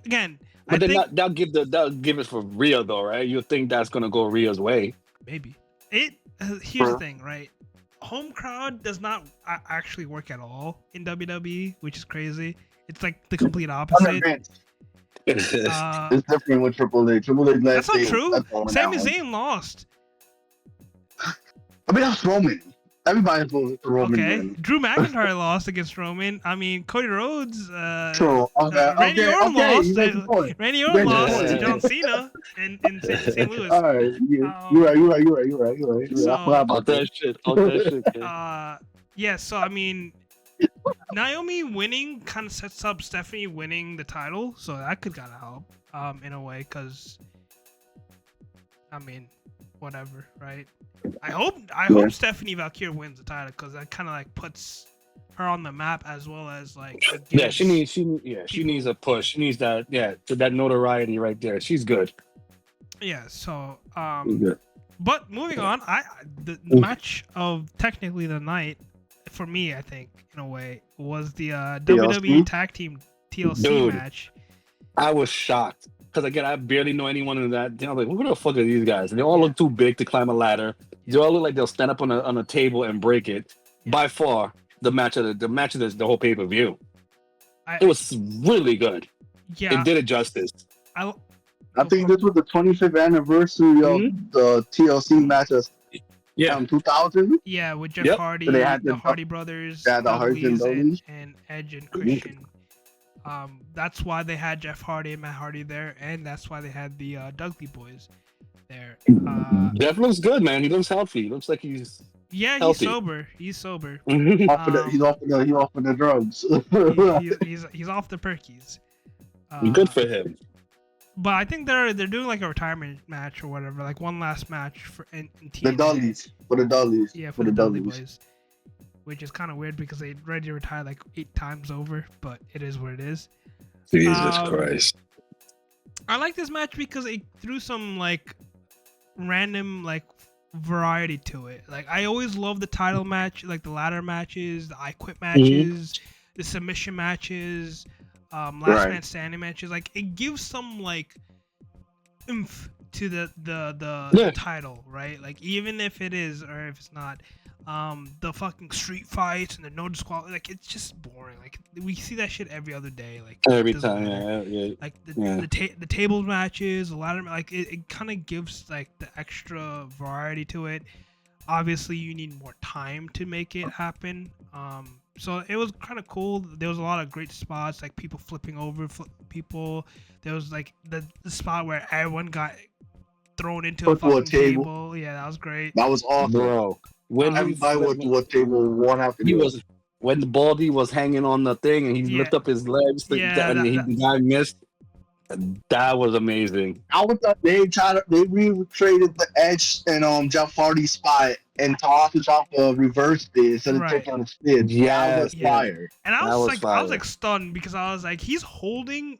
Again, But I then think they'll give it for Rhea though, right? You think that's gonna go Rhea's way? maybe it. Here's the thing, right? Home crowd does not actually work at all in WWE, which is crazy. It's like the complete opposite. It's Uh, different with Triple H. Triple H that's last not day. true. That's all in Sami that one. Zayn lost. I mean, that's Roman. Everybody's voting for Roman. Okay, win. Drew McIntyre lost against Roman. I mean, Cody Rhodes. True. Okay. Randy Okay. Orton Okay. lost. You make the point. Randy You Orton make the lost point. to John Cena in St. Louis. All right. You're right. You're right. You're right. You're right. You're right. So- I forgot about All that. that shit. All that shit. Kid. Yeah, so I mean, Naomi winning kind of sets up Stephanie winning the title, so that could kind of help in a way, because I mean, whatever, right? I hope Stephanie Valkyrie wins the title, because that kind of like puts her on the map, as well as like it Yeah, gives- she needs a push. She needs that that notoriety right there. She's good. yeah. So She's good. but moving on, the match of technically the night for me, I think in a way, was the WWE Tag Team TLC Dude. match. I was shocked because again, I barely know anyone in that. I was like, who the fuck are these guys? And they all look too big to climb a ladder. They all look like they'll stand up on a table and break it. By far, the match of the whole pay per view. It was really good. Yeah, It did it justice. I think this was the 25th anniversary of the TLC matches. Yeah, 2000. Yeah, with Jeff Yep. Hardy, So they had the the- Hardy brothers, Yeah, the Hardy and Dudleys, Dudleys. and Edge and Christian. That's why they had Jeff Hardy and Matt Hardy there, and that's why they had the Dudley boys there. Jeff looks good, man. He looks healthy. He looks like he's Yeah, he's Healthy. sober. He's sober. He's off of the drugs. He's off the perkies. good for him. But I think they're doing like a retirement match or whatever, like one last match for in The TNA. Dudleys. For the Dudleys. Yeah, for the Dudley boys. Which is kind of weird because they already retired like 8 times over, but it is what it is. Jesus Christ. I like this match because it threw some like random like variety to it. Like I always love the title match, like the ladder matches, the I Quit matches, the submission matches, last man standing matches. Like it gives some like oomph to the title, right? Like even if it is or if it's not, the fucking street fights and the no disqual, like it's just boring. Like we see that shit every other day. Like Every it doesn't time, matter. yeah. Like the tables matches, the ladder, like it kind of gives like the extra variety to it. Obviously, you need more time to make it happen. So it was kind of cool. There was a lot of great spots, like people flipping over people. There was like the spot where everyone got thrown into a Put to a fucking table. table. Yeah, that was great. That was awesome. Bro, when he Everybody went to a table one after he the other. was when the baldy was hanging on the thing and he Yeah. lifted up his legs Yeah, and the guy missed. That was amazing. I would thought they recreated the Edge and Jeff Hardy's spot and Tommaso Ciampa reversed it instead of Right. taking on the spin. That was Yeah. fire. And I That was was like, fire. stunned because I was like, he's putting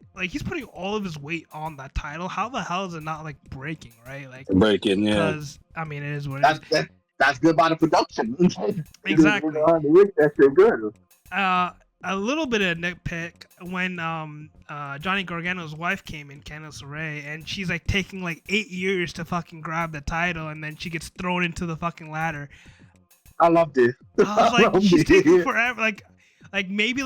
all of his weight on that title. How the hell is it not like breaking, right? Like, Breaking, yeah. because I mean, it is what it is. That's good by the production. Exactly. That's good. A little bit of nitpick when Johnny Gargano's wife came in, Candice LeRae, and she's like taking like 8 years to fucking grab the title, and then she gets thrown into the fucking ladder. I loved it. I was like, she's taking forever. Like maybe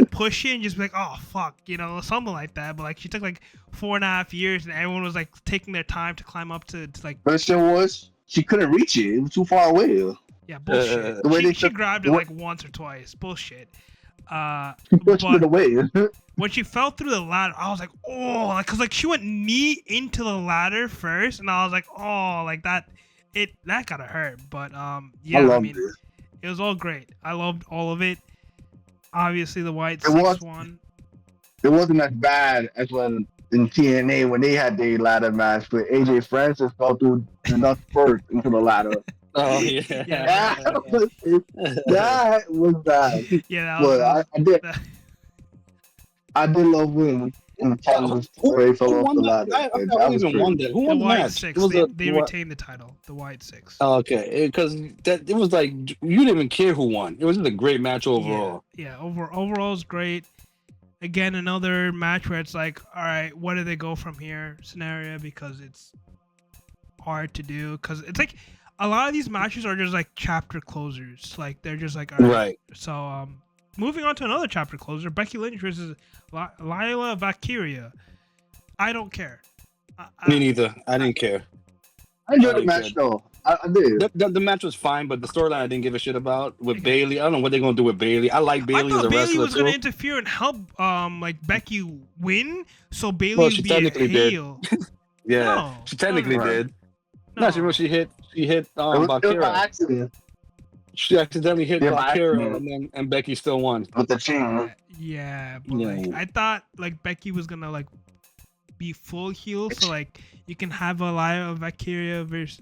push it and just be like, oh fuck, something like that. But like she took like 4.5 years, and everyone was like taking their time to climb up to like. Question was, she couldn't reach it. It was too far away. Yeah, bullshit. The way She grabbed it like once or twice. Bullshit. She pushed it away. When she fell through the ladder, I was like, oh, like, cause like she went knee into the ladder first, and I was like, oh, like that gotta hurt. But yeah, I mean, it was all great. I loved all of it. Obviously, the White Six won. It wasn't as bad as when in TNA when they had their ladder match, but AJ Francis fell through the nuts first into the ladder. Oh yeah. That was bad. Yeah, that was. But I did love when Candice LeRae fell off the ladder. I even won that. Who won the White match? Six. They retained the title. The White Six. Oh, okay, because it was like you didn't even care who won. It was just a great match overall. Yeah, overall is great. Again, another match where it's like, all right, where do they go from here? Scenario, because it's hard to do. Because it's like a lot of these matches are just like chapter closers. Like they're just like, all right. So moving on to another chapter closer, Becky Lynch versus Lila Valkyria. I don't care. Me neither. I didn't care. I enjoyed the match though. I did. The match was fine, but the storyline I didn't give a shit about with Bailey. I don't know what they're gonna do with Bailey. I like Bailey as a Bailey wrestler was gonna too. interfere and help like Becky win, so Bailey would be a heel. Yeah, No, she technically did. No, she hit It was by Valkyria. accident She accidentally hit Yeah, by Valkyria, accident. and Becky still won. with the chain. Yeah, but like I thought like Becky was gonna like be full heel, so like you can have a Lila Valkyria versus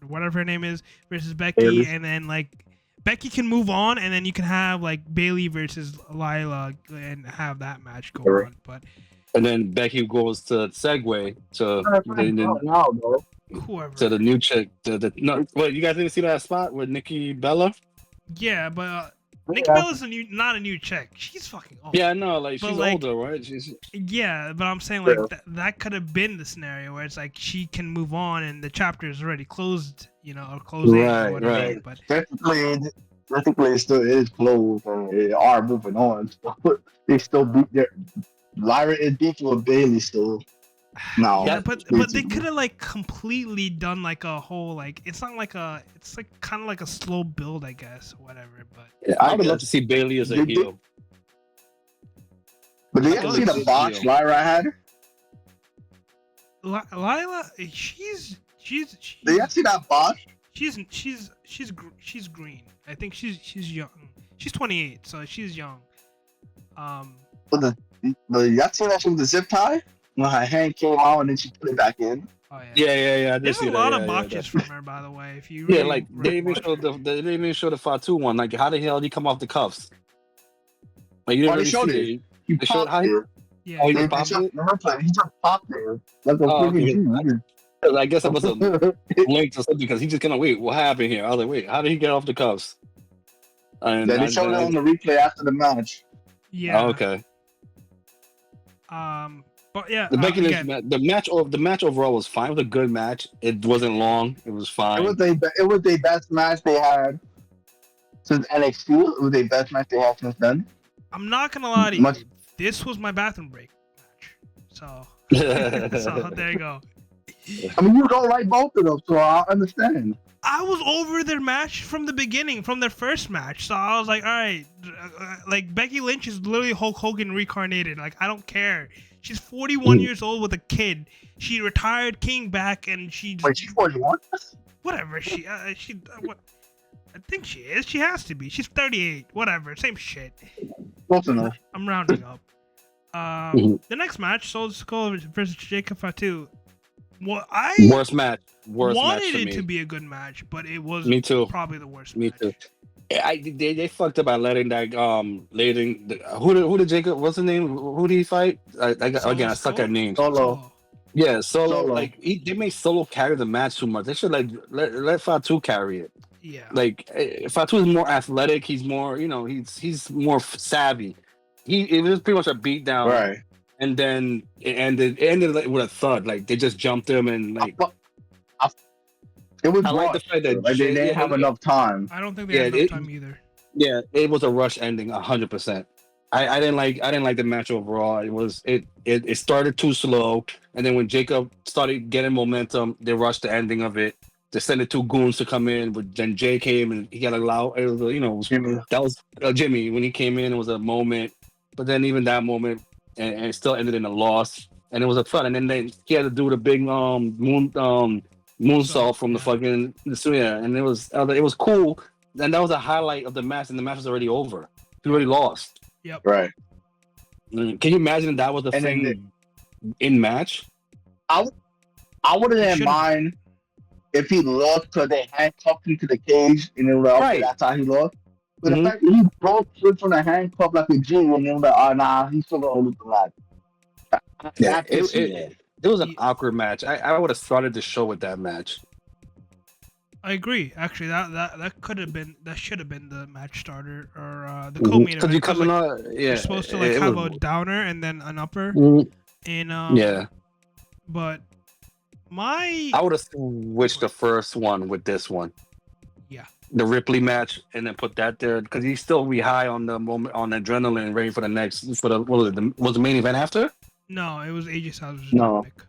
whatever her name is versus Becky, Bailey. and then like Becky can move on, and then you can have like Bailey versus Lila and have that match go Correct. on. But And then Becky goes to segue to whoever. to the new chick. No, wait, you guys didn't see that spot with Nikki Bella? Yeah, but Nikki Bella's not a new chick. She's fucking old. Yeah, I know. Like But, she's like, older, right? She's Yeah, but I'm saying like that could have been the scenario where it's like she can move on and the chapter is already closed, or closing Right, or whatever. right. But Technically, it still is closed, and they are moving on. They still beat their Lyra is beefing with Bailey still. No, yeah, but they could have like completely done like a whole like it's like kind of like a slow build, I guess, or whatever. But yeah, I would love to see Bailey as a heel. But did you ever see the box Lyra had? Lila, she's Did you ever see that box? she's green. I think she's young. She's 28, so she's young. But y'all seen that with the zip tie? When her hand came out and then she put it back in. Oh yeah. Yeah. I did There's see a that. lot Yeah, of yeah, botches that- from her, by the way. If you really Yeah, like they didn't even show the Fatu one. Like how the hell did he come off the cuffs? Like you didn't Oh, they really showed see it. He They showed popped how he- there. Yeah. Oh, he They popped showed- it? he just popped there. Like a Oh, freaking okay. I guess it was a link to something because he just kind of wait. What happened here? I was like, wait, how did he get off the cuffs? And Yeah, they showed it on the replay after the match. Yeah. Oh, okay. But yeah, The Becky Lynch again, the match overall was fine. It was a good match. It wasn't long. It was fine. It was their best match they had since NXT. It was their best match they had since then. I'm not gonna lie to you. Much- This was my bathroom break match. So there you go. I mean, you don't like both of them, so I understand. I was over their match from the beginning, from their first match. So I was like, all right, like Becky Lynch is literally Hulk Hogan reincarnated. Like I don't care. She's 41 years old with a kid. She retired, came back, and she Wait, she's 41? whatever. What? I think she is. She has to be. She's 38. Whatever. Same shit. Close enough. I'm rounding up. Mhm. The next match, Soul Skull versus Jacob Fatu. Well, I Worst match for wanted it me. to be a good match, but it was Me too. probably the worst Me match. too. They fucked up by letting that who did Jacob, what's his name, who did he fight? Again, I suck at names. Solo. Yeah, Solo. Solo. Like they made Solo carry the match too much. They should like let Fatu carry it. Yeah. Like Fatu is more athletic. He's more, he's more savvy. It was pretty much a beat down, Right. and then it ended like, with a thud. Like they just jumped him and like. It was I like the rushed. fact that Like they didn't have enough time. I don't think they had enough time either. Yeah, it was a rush ending, 100%. I didn't like the match overall. It started too slow, and then when Jacob started getting momentum, they rushed the ending of it. They sent the two goons to come in, but then Jay came and he got a loud. It was, Jimmy. that was Jimmy when he came in. It was a moment, but then even that moment, and it still ended in a loss, and it was a fun. And then he had to do the big moonsault from the fucking and it was cool. And that was a highlight of the match, and the match was already over. He already lost. Yep. Right. Can you imagine if that was the thing in match? I would have didn't mind if he lost because they handcuffed him to the cage and they were like, okay, that's how he lost. But the fact that he broke switch on the handcuff like a G and they were like, oh, nah, he's still going to lose the match. Yeah, it was an awkward match. I would have started the show with that match. I agree. Actually, that should have been the match starter or the co-main event. You're supposed to have a downer and then an upper. And but I would have switched the first one with this one. Yeah. The Ripley match, and then put that there because he'd still be high on the moment, on adrenaline, ready for the next. Was the main event after? No, it was AJ Styles versus No. Dominic.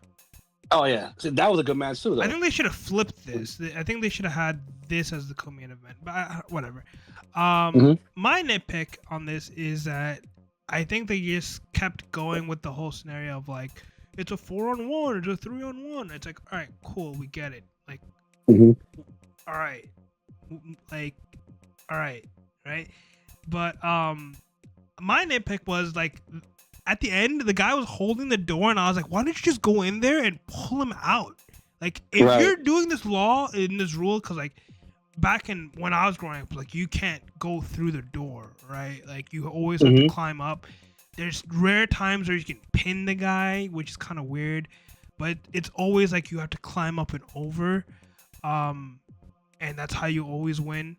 Oh yeah, so that was a good match too. Though. I think they should have flipped this. I think they should have had this as the co-main event, but whatever. My nitpick on this is that I think they just kept going with the whole scenario of like it's a 4-on-1, it's a 3-on-1. It's like, all right, cool, we get it. Like, all right, like, all right, right. But my nitpick was like. At the end, the guy was holding the door, and I was like, why don't you just go in there and pull him out? Like, if you're doing this law in this rule, because, like, back in when I was growing up, like, you can't go through the door, right? Like, you always have to climb up. There's rare times where you can pin the guy, which is kind of weird, but it's always, like, you have to climb up and over, and that's how you always win.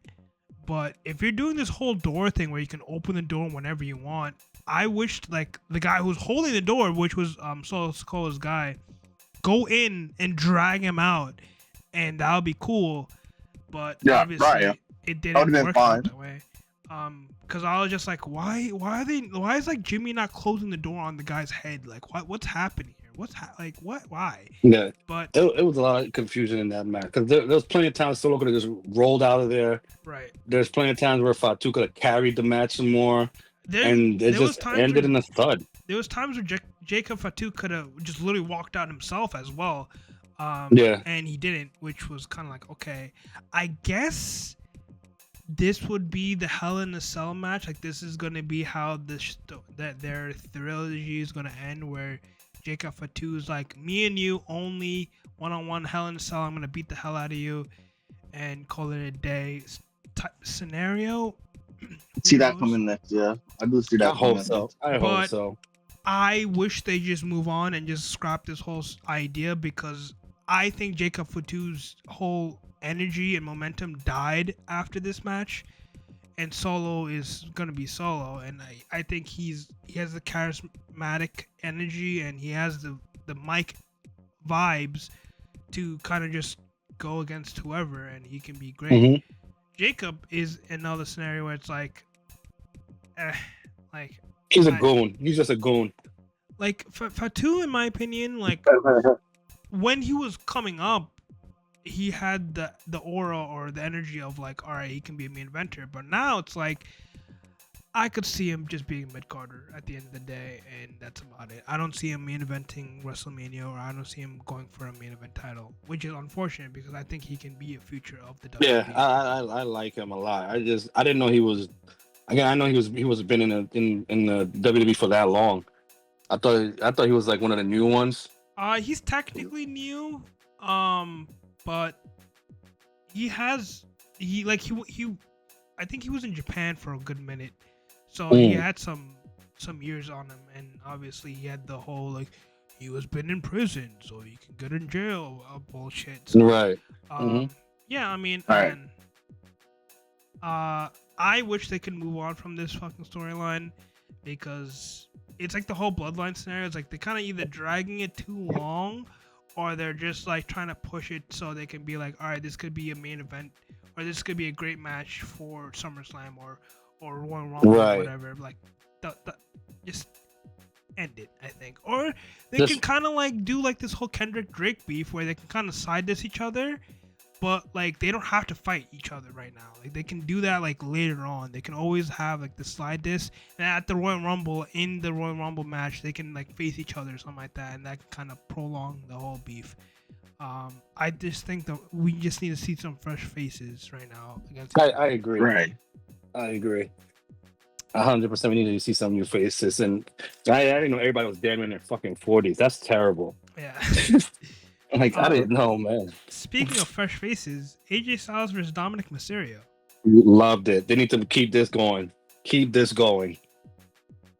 But if you're doing this whole door thing where you can open the door whenever you want, I wished like the guy who's holding the door, which was Solo Sikoa's guy, go in and drag him out, and that would be cool. But obviously it didn't work out that way. Because I was just like, why is like Jimmy not closing the door on the guy's head? Like what's happening here? Why? Yeah, but it was a lot of confusion in that match because there was plenty of times Solo could have just rolled out of there. Right. There's plenty of times where Fatu could have carried the match some more. And it just ended in a thud. There was times where Jacob Fatu could have just literally walked out himself as well. And he didn't, which was kind of like, okay. I guess this would be the Hell in a Cell match. Like, this is going to be how their trilogy is going to end, where Jacob Fatu is like, me and you only one-on-one Hell in a Cell. I'm going to beat the hell out of you and call it a day type scenario. See that coming next, yeah. I do see that. I hope so. I wish they just move on and just scrap this whole idea, because I think Jacob Fatu's whole energy and momentum died after this match, and Solo is gonna be Solo, and I think he has the charismatic energy and he has the mic vibes to kind of just go against whoever, and he can be great. Jacob is another scenario where it's like, he's a goon. He's just a goon. Like Fatu, in my opinion, like when he was coming up, he had the aura or the energy of like, all right, he can be a main inventor. But now it's like, I could see him just being mid Carter at the end of the day, and that's about it. I don't see him main eventing WrestleMania, or I don't see him going for a main event title, which is unfortunate because I think he can be a future of the WWE. Yeah, I like him a lot. I didn't know he was. Again, I know he was been in the WWE for that long. I thought he was like one of the new ones. He's technically new, but he I think he was in Japan for a good minute, so he had some years on him, and obviously he had the whole like he was been in prison, so he can get in jail bullshit. So, Right. yeah, I mean, Right. and, I wish they could move on from this fucking storyline because it's like the whole bloodline scenario. It's like they're kind of either dragging it too long, or they're just like trying to push it so they can be like, all right, this could be a main event, or this could be a great match for SummerSlam or Royal Rumble or Right. whatever. Like, just end it, I think. Or they Just- can kind of like do like this whole Kendrick Drake beef where they can kind of side diss each other, but like they don't have to fight each other right now. Like they can do that like later on. They can always have like the slide diss, and at the Royal Rumble, in the Royal Rumble match, they can like face each other or something like that, and that can kind of prolong the whole beef. I just think that we just need to see some fresh faces right now against. I agree. Right. I agree. 100%. We need to see some new faces, and I didn't know everybody was damn in their fucking 40s. That's terrible. Yeah. Like I didn't know, man. Speaking of fresh faces, AJ Styles versus Dominic Mysterio. Loved it. They need to keep this going. Keep this going.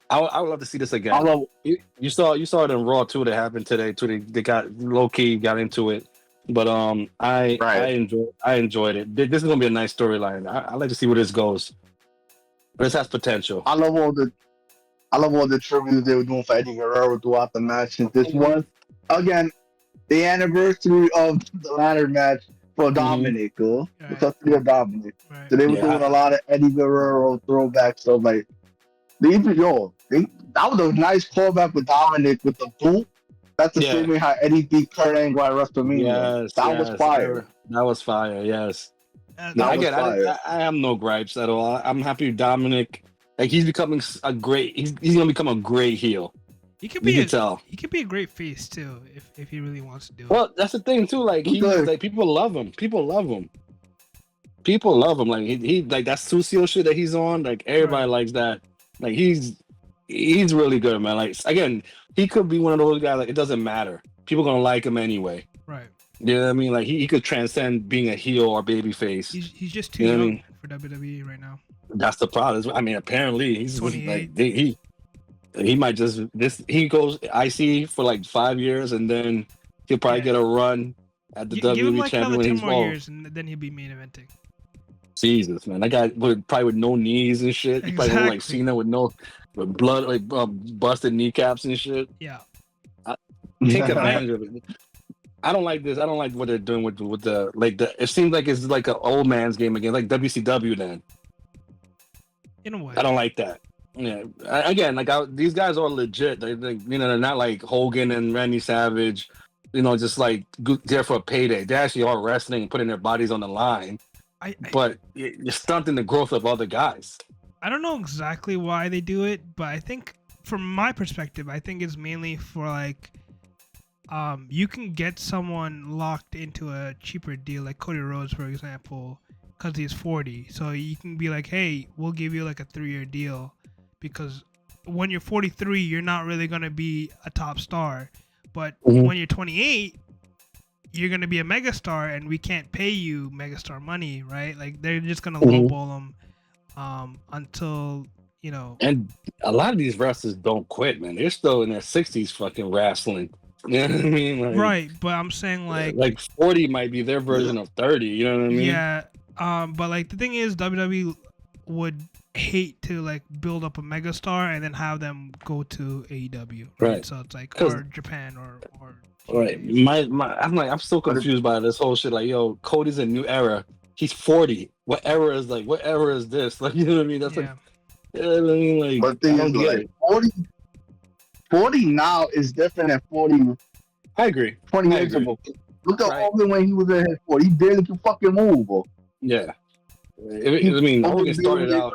I would love to see this again. I love You saw it in Raw too. That happened today too. They got low key got into it, but I enjoyed it. This is gonna be a nice storyline. I like to see where this goes. This has potential. I love all the tributes they were doing for Eddie Guerrero throughout the match. And this was again the anniversary of the ladder match for Dominic, the custody of Dominic. Right. So they were doing a lot of Eddie Guerrero throwback stuff. Like that was a nice callback with Dominic with the boot. That's the same way how Eddie beat Kurt Angle at WrestleMania. Yes, that was fire. That was fire. Yes. That was I fire. I have no gripes at all. I'm happy with Dominic. Like he's becoming a great. He's gonna become a great heel. He could You be can tell. He could be a great face too if he really wants to do it. Well, that's the thing too. Like like people love him. People love him. Like he like that Susio shit that he's on. Like everybody likes that. Like he's really good, man. Like again, he could be one of those guys. Like it doesn't matter. People gonna like him anyway. Right. You know what I mean? Like he could transcend being a heel or baby face. He's just too You know what I young mean? for WWE right now. That's the problem. I mean, apparently he's 28. like he might just he goes IC for like 5 years and then he'll probably get a run at the Give him WWE like champion another when 10 he's more old. years, and then he'll be main eventing. Jesus, man, that guy probably with no knees and shit. He probably look like Cena with blood, like busted kneecaps and shit. Yeah. Take advantage of it. I don't like this. I don't like what they're doing with the like the. It seems like it's like an old man's game again, like WCW. Then In a way. I don't like that. Yeah. Again, like these guys are legit. They're not like Hogan and Randy Savage. Just like there for a payday. They actually are wrestling and putting their bodies on the line. But you're stunting the growth of other guys. I don't know exactly why they do it, but I think from my perspective, I think it's mainly for like you can get someone locked into a cheaper deal, like Cody Rhodes, for example, because he's 40. So you can be like, hey, we'll give you like a 3-year deal because when you're 43, you're not really going to be a top star. But when you're 28, you're going to be a megastar and we can't pay you megastar money, right? Like they're just going to lowball them until, And a lot of these wrestlers don't quit, man. They're still in their 60s fucking wrestling. You know what I mean? Like, right, but I'm saying like 40 might be their version of 30. You know what I mean? Yeah, but like the thing is, WWE would hate to like build up a megastar and then have them go to AEW, right? So it's like or Japan or right. I'm so confused by this whole shit. Like, yo, Cody's a new era. He's 40. What era is this? Like, you know what I mean? That's like, you know what I mean? Like, but the thing is, like 40 now is different than 40. I agree. 20 years ago. Look at Hogan when he was in his 40. He barely could fucking move. Bro. Yeah. I mean, Hogan started out.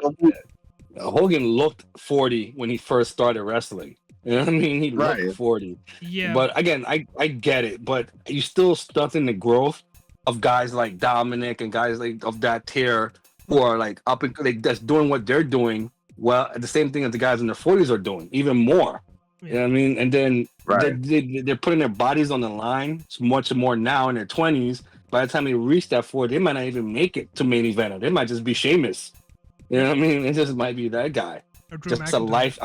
Hogan looked 40 when he first started wrestling. You know what I mean? He looked Right. 40. Yeah, But again, I get it. But you still stunting the growth of guys like Dominic and guys like of that tier who are like up and like that's doing what they're doing. Well, the same thing that the guys in their 40s are doing, even more. You know what I mean? And then Right. they're putting their bodies on the line much more now in their 20s. By the time they reach that 40, they might not even make it to main event. They might just be Sheamus. You know what I mean? It just might be that guy. or Drew Just a McIntyre. life,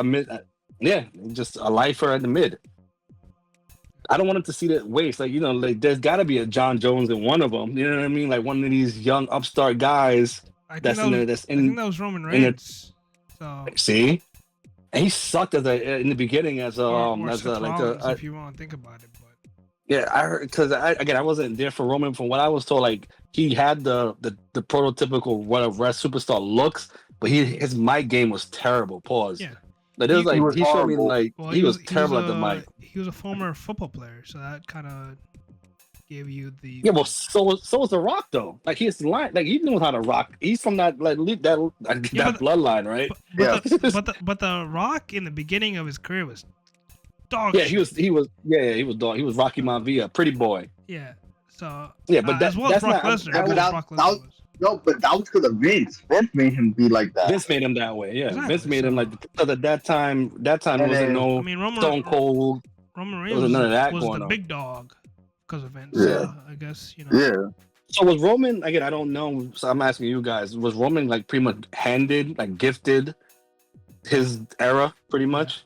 yeah, just a lifer at the mid. I don't want him to see that waste. Like, like there's got to be a John Jones in one of them. You know what I mean? Like one of these young upstart guys I think that's that in was, there. That's I think in. that was Roman in the- Reigns. So See, and he sucked in the beginning as or as Seth like Rollins, if you want to think about it. But yeah, I heard because I wasn't there for Roman. From what I was told, like he had the prototypical what a rest superstar looks, but his mic game was terrible. Pause. yeah, Like it was He- like He was he showed me horrible. like well, he was terrible at the mic. He was a former football player, so that kind of gave you the Yeah, well, so was The Rock though. Like he's line, like he knows how to rock. He's from that that Yeah, but- bloodline, right? but the Rock in the beginning of his career was dog Yeah, shit. he was dog. He was Rocky Maivia, pretty boy. Yeah. So Yeah, but as well as that's Brock not. Lesnar. Yeah, but as Brock that Lesnar was- was. No, but that was because of Vince. Vince made him be like that. Vince made him that way. Yeah, Exactly, Vince made him so- like because at that time. That time And wasn't then- no I mean, Stone Cold. Roman There Reigns was none of that was going the on. big dog because of Vince. Yeah. So I guess Yeah. So was Roman again? I don't know. So I'm asking you guys: was Roman like pretty much handed, like gifted, his era pretty much?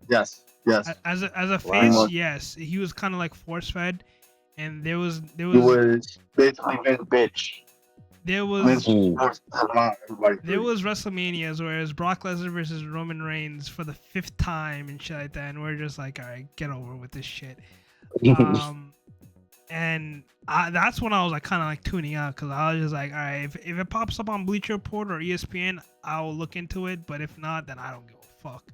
Yes. Yes. As a Wow. face, yes, he was kind of like force fed, and there was He was basically Vince bitch. there Vince was Ooh. forced everybody there through. was WrestleManias where it was Brock Lesnar versus Roman Reigns for the 5th time and shit like that, and we're just like, all right, get over with this shit. And that's when I was like kind of like tuning out because I was just like, all right, if it pops up on Bleacher Report or ESPN, I'll look into it. But if not, then I don't give a fuck.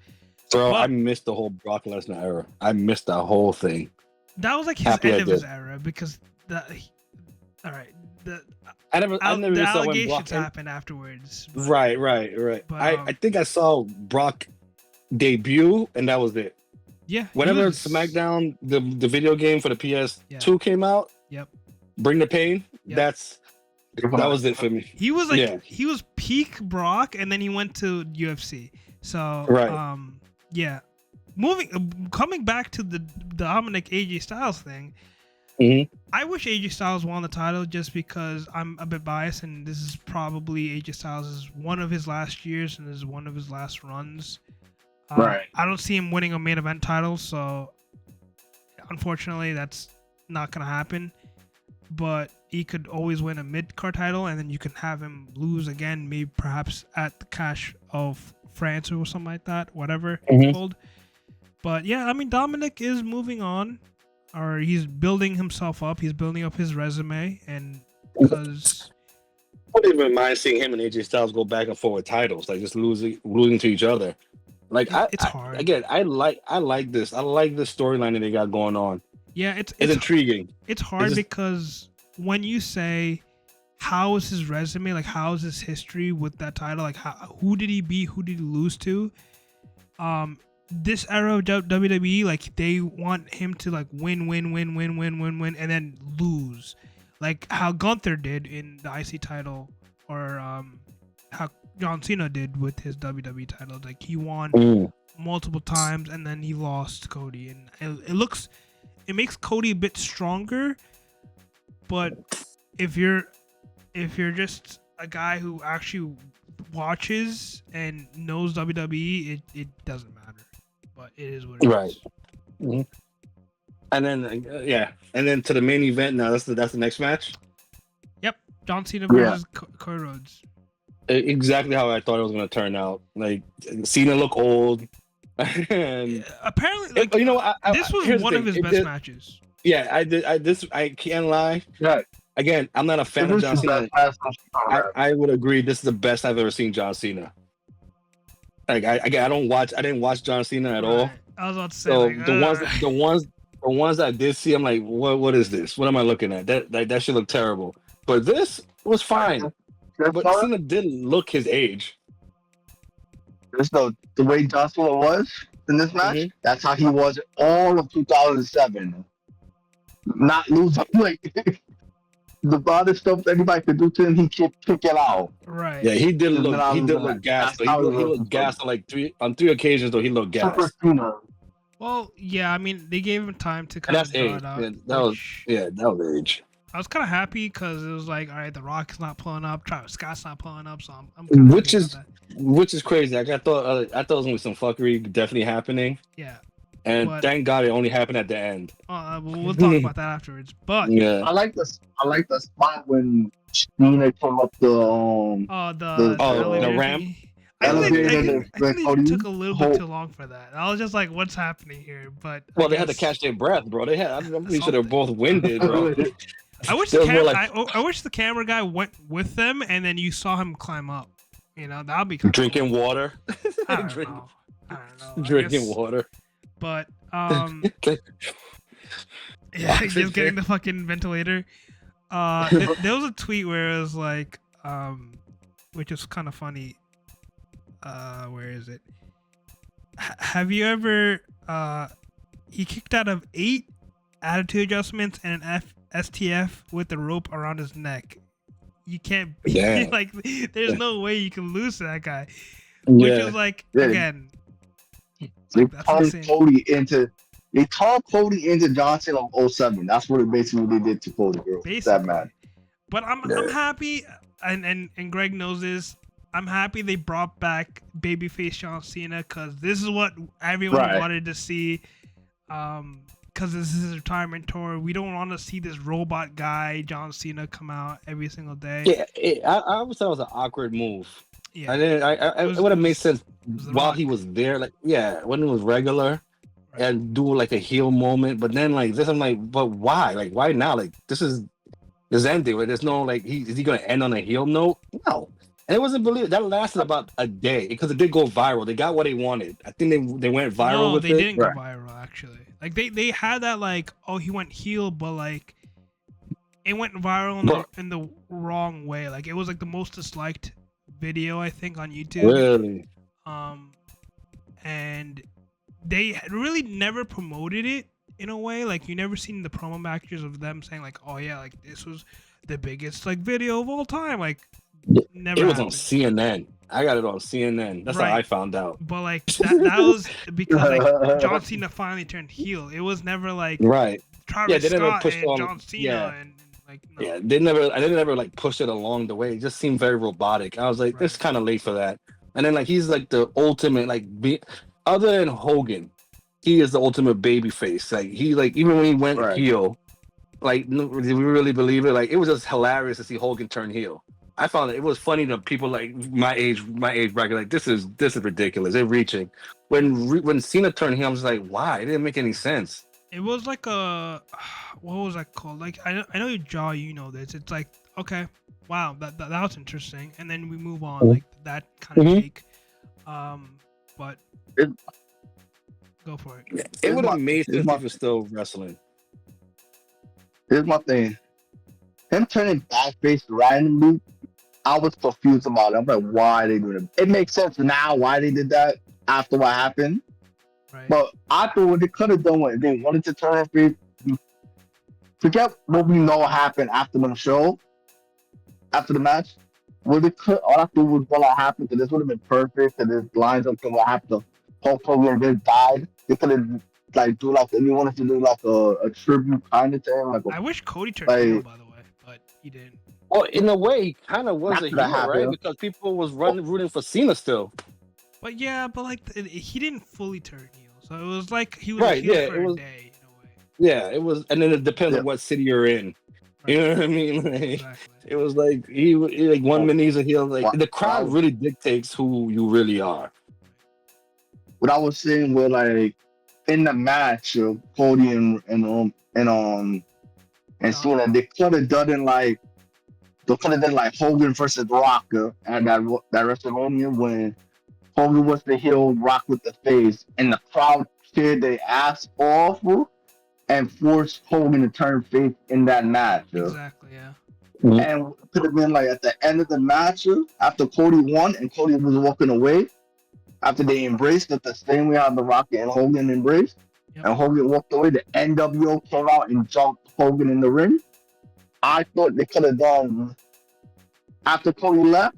Bro, But- I missed the whole Brock Lesnar era. I missed that whole thing. That was like his Happy I end of his did. era because all right, the I never the saw when Brock. allegations happened afterwards. but- Right. But, I think I saw Brock debut, and that was it. Yeah. he Whenever was- SmackDown, the video game for the PS2 Yeah. came out, Yep. Bring the Pain. Yep. That was it for me. He was like Yeah. he was peak Brock, and then he went to UFC. So Right. yeah. Coming back to the Dominic AJ Styles thing. Mhm. I wish AJ Styles won the title just because I'm a bit biased, and this is probably AJ Styles is one of his last years and is one of his last runs. Right. I don't see him winning a main event title, so unfortunately, that's not gonna happen. But he could always win a mid card title, and then you can have him lose again, maybe perhaps at the Clash of France or something like that, whatever Mhm. it's called. But yeah, I mean, Dominic is moving on, or he's building himself up. He's building up his resume, and because I wouldn't even mind seeing him and AJ Styles go back and forth with titles, like just losing to each other. Like it's hard. I like this. I like this storyline that they got going on. Yeah, It's intriguing. it's hard just- because when you say how is his resume, like how is his history with that title, like who did he beat, who did he lose to? This era of WWE, like they want him to like win, and then lose, like how Gunther did in the IC title, or how John Cena did with his WWE title. Like he won multiple times and then he lost Cody, and it makes Cody a bit stronger. But if you're just a guy who actually watches and knows WWE, it doesn't matter. But it is what it is. Right. Mhm. And then and then to the main event now. That's the next match. Yep, John Cena Yeah. versus Cody Rhodes. Exactly how I thought it was going to turn out. Like Cena look old, and Apparently, like you know what? this was here's the one of thing. his best matches. Yeah, I can't lie. Yeah. Again, I'm not a fan of John Cena. I would agree. This is the best I've ever seen John Cena. Like I didn't watch John Cena at all. Right. I was about to say, So like, the ones I did see, I'm like, what is this? What am I looking at? That should look terrible. But this was fine. But Cena didn't look his age. There's the way John Cena was in this match. That's how he was all of 2007. Not losing like the baddest stuff anybody could do to him. He kept kicking out. Right. Yeah, he did Just look. not He did losing look that. gassed. That's how He he was. looked gassed on like three occasions though. He looked Super gassed. Cena. Well, yeah, I mean, they gave him time to And kind that's of draw age. it out. That was age. I was kind of happy because it was like, all right, The Rock's not pulling up, Travis Scott's not pulling up, so I'm kind of Which happy is about that. which is crazy. Like I thought it was gonna be some fuckery definitely happening, Yeah, and but thank God it only happened at the end. we'll talk about that afterwards. But Yeah. I like the spot when Cena came up the the elevator ramp. thingy. I think elevator. they took a little bit too long for that. I was just like, what's happening here? But Well, they had to catch their breath, bro. I'm pretty sure they're both winded, bro. I wish I wish the camera guy went with them and then you saw him climb up. You know, that'd be kind of Drinking cool. water. I don't know. Drinking water. But yeah, just getting the fucking ventilator. There was a tweet where it was like, which is kind of funny. Where is it? Have you ever? He kicked out of 8 attitude adjustments and an STF with the rope around his neck. You can't be like. There's no way you can lose to that guy. Which is like again. They Like, turned Cody into John Cena of 07. That's what basically they did to Cody, bro. That man. But I'm happy, and Greg knows this. I'm happy they brought back babyface John Cena because this is what everyone wanted to see. Because this is his retirement tour. We don't want to see this robot guy John Cena come out every single day. Yeah, I always thought it was an awkward move. Yeah, it would have made sense while he was there. Like, when it was regular, and do like a heel moment. But then like this, I'm like, but why? Like, why now? Like, this is ending. There's no like, is he gonna end on a heel note? No. And it wasn't believable. That lasted about a day because it did go viral. They got what they wanted. I think they went viral with it. No, they didn't go viral actually. Like they had that like, oh, he went heel, but like it went viral in the wrong way. Like it was like the most disliked video I think on YouTube. Really? And they really never promoted it in a way. Like you never seen the promo packages of them saying like, oh yeah, like this was the biggest like video of all time. Like never. It was happened. on CNN. I got it on CNN. That's how I found out. But like that was because like John Cena finally turned heel. It was never like Travis they never Scott pushed and on, John Cena and like no. Yeah, they never like pushed it along the way. It just seemed very robotic. I was like, it's kind of late for that. And then like he's like the ultimate like other than Hogan, he is the ultimate baby face. Like he like even when he went heel, like did we really believe it? Like it was just hilarious to see Hogan turn heel. I found it was funny to people like my age bracket. Like this is ridiculous. They're reaching. When Cena turned heel, I was like, why? It didn't make any sense. It was like a what was that called? Like I know your jaw, you know this. It's like okay, wow, that was interesting, and then we move on like that kind of take. But go for it. It would have made sense if he was still wrestling. Here's my thing. Him turning backface randomly, I was confused about it. I'm like, why are they doing it? It makes sense now why they did that after what happened. Right. But I thought what they could have done was they wanted to turn him face. Forget what we know happened after the show, after the match. What they could, all I thought was what happened, because this would have been perfect, because this lines up to what happened to Hulk Hogan just died. They could have like do like they wanted to do like a tribute kind of thing. Like I wish Cody turned heel, by the way, but he didn't. Well, in a way, he kind of was a heel, right? Because people was rooting for Cena still. But yeah, but like he didn't fully turn heel, so it was like he was a heel for a day in a way. Yeah, it was, and then it depends on what city you're in. You know what I mean? Like, exactly. It was like he like 1 minute he's a heel. Like the crowd really dictates who you really are. What I was saying was like in the match of Cody and Cena, they could have done like Hogan versus Rock at that WrestleMania when Hogan was the heel, Rock with the face, and the crowd cheered their ass off and forced Hogan to turn face in that match. Exactly, yeah. Mm-hmm. And it could have been like at the end of the match after Cody won and Cody was walking away. After they embraced it the same way how The Rock and Hogan embraced, Yep. and Hogan walked away, the NWO came out and jumped Hogan in the ring. I thought they could have done after Cody left,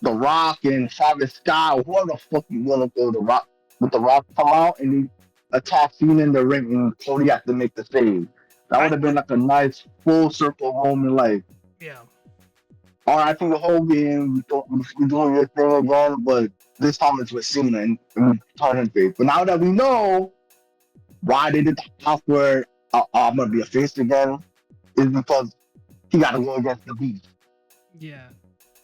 The Rock and Travis Scott, whoever the fuck you want to go, The Rock, with The Rock come out and he attack Cena in the ring and Cody had to make the save. That would have been like a nice full circle moment, like, Yeah. all right, I think the whole game we're doing your thing again, but this time it's with Cena and turning face. But now that we know why they did the awkward, I'm gonna be a face again, is because he got to go against the Beast. Yeah.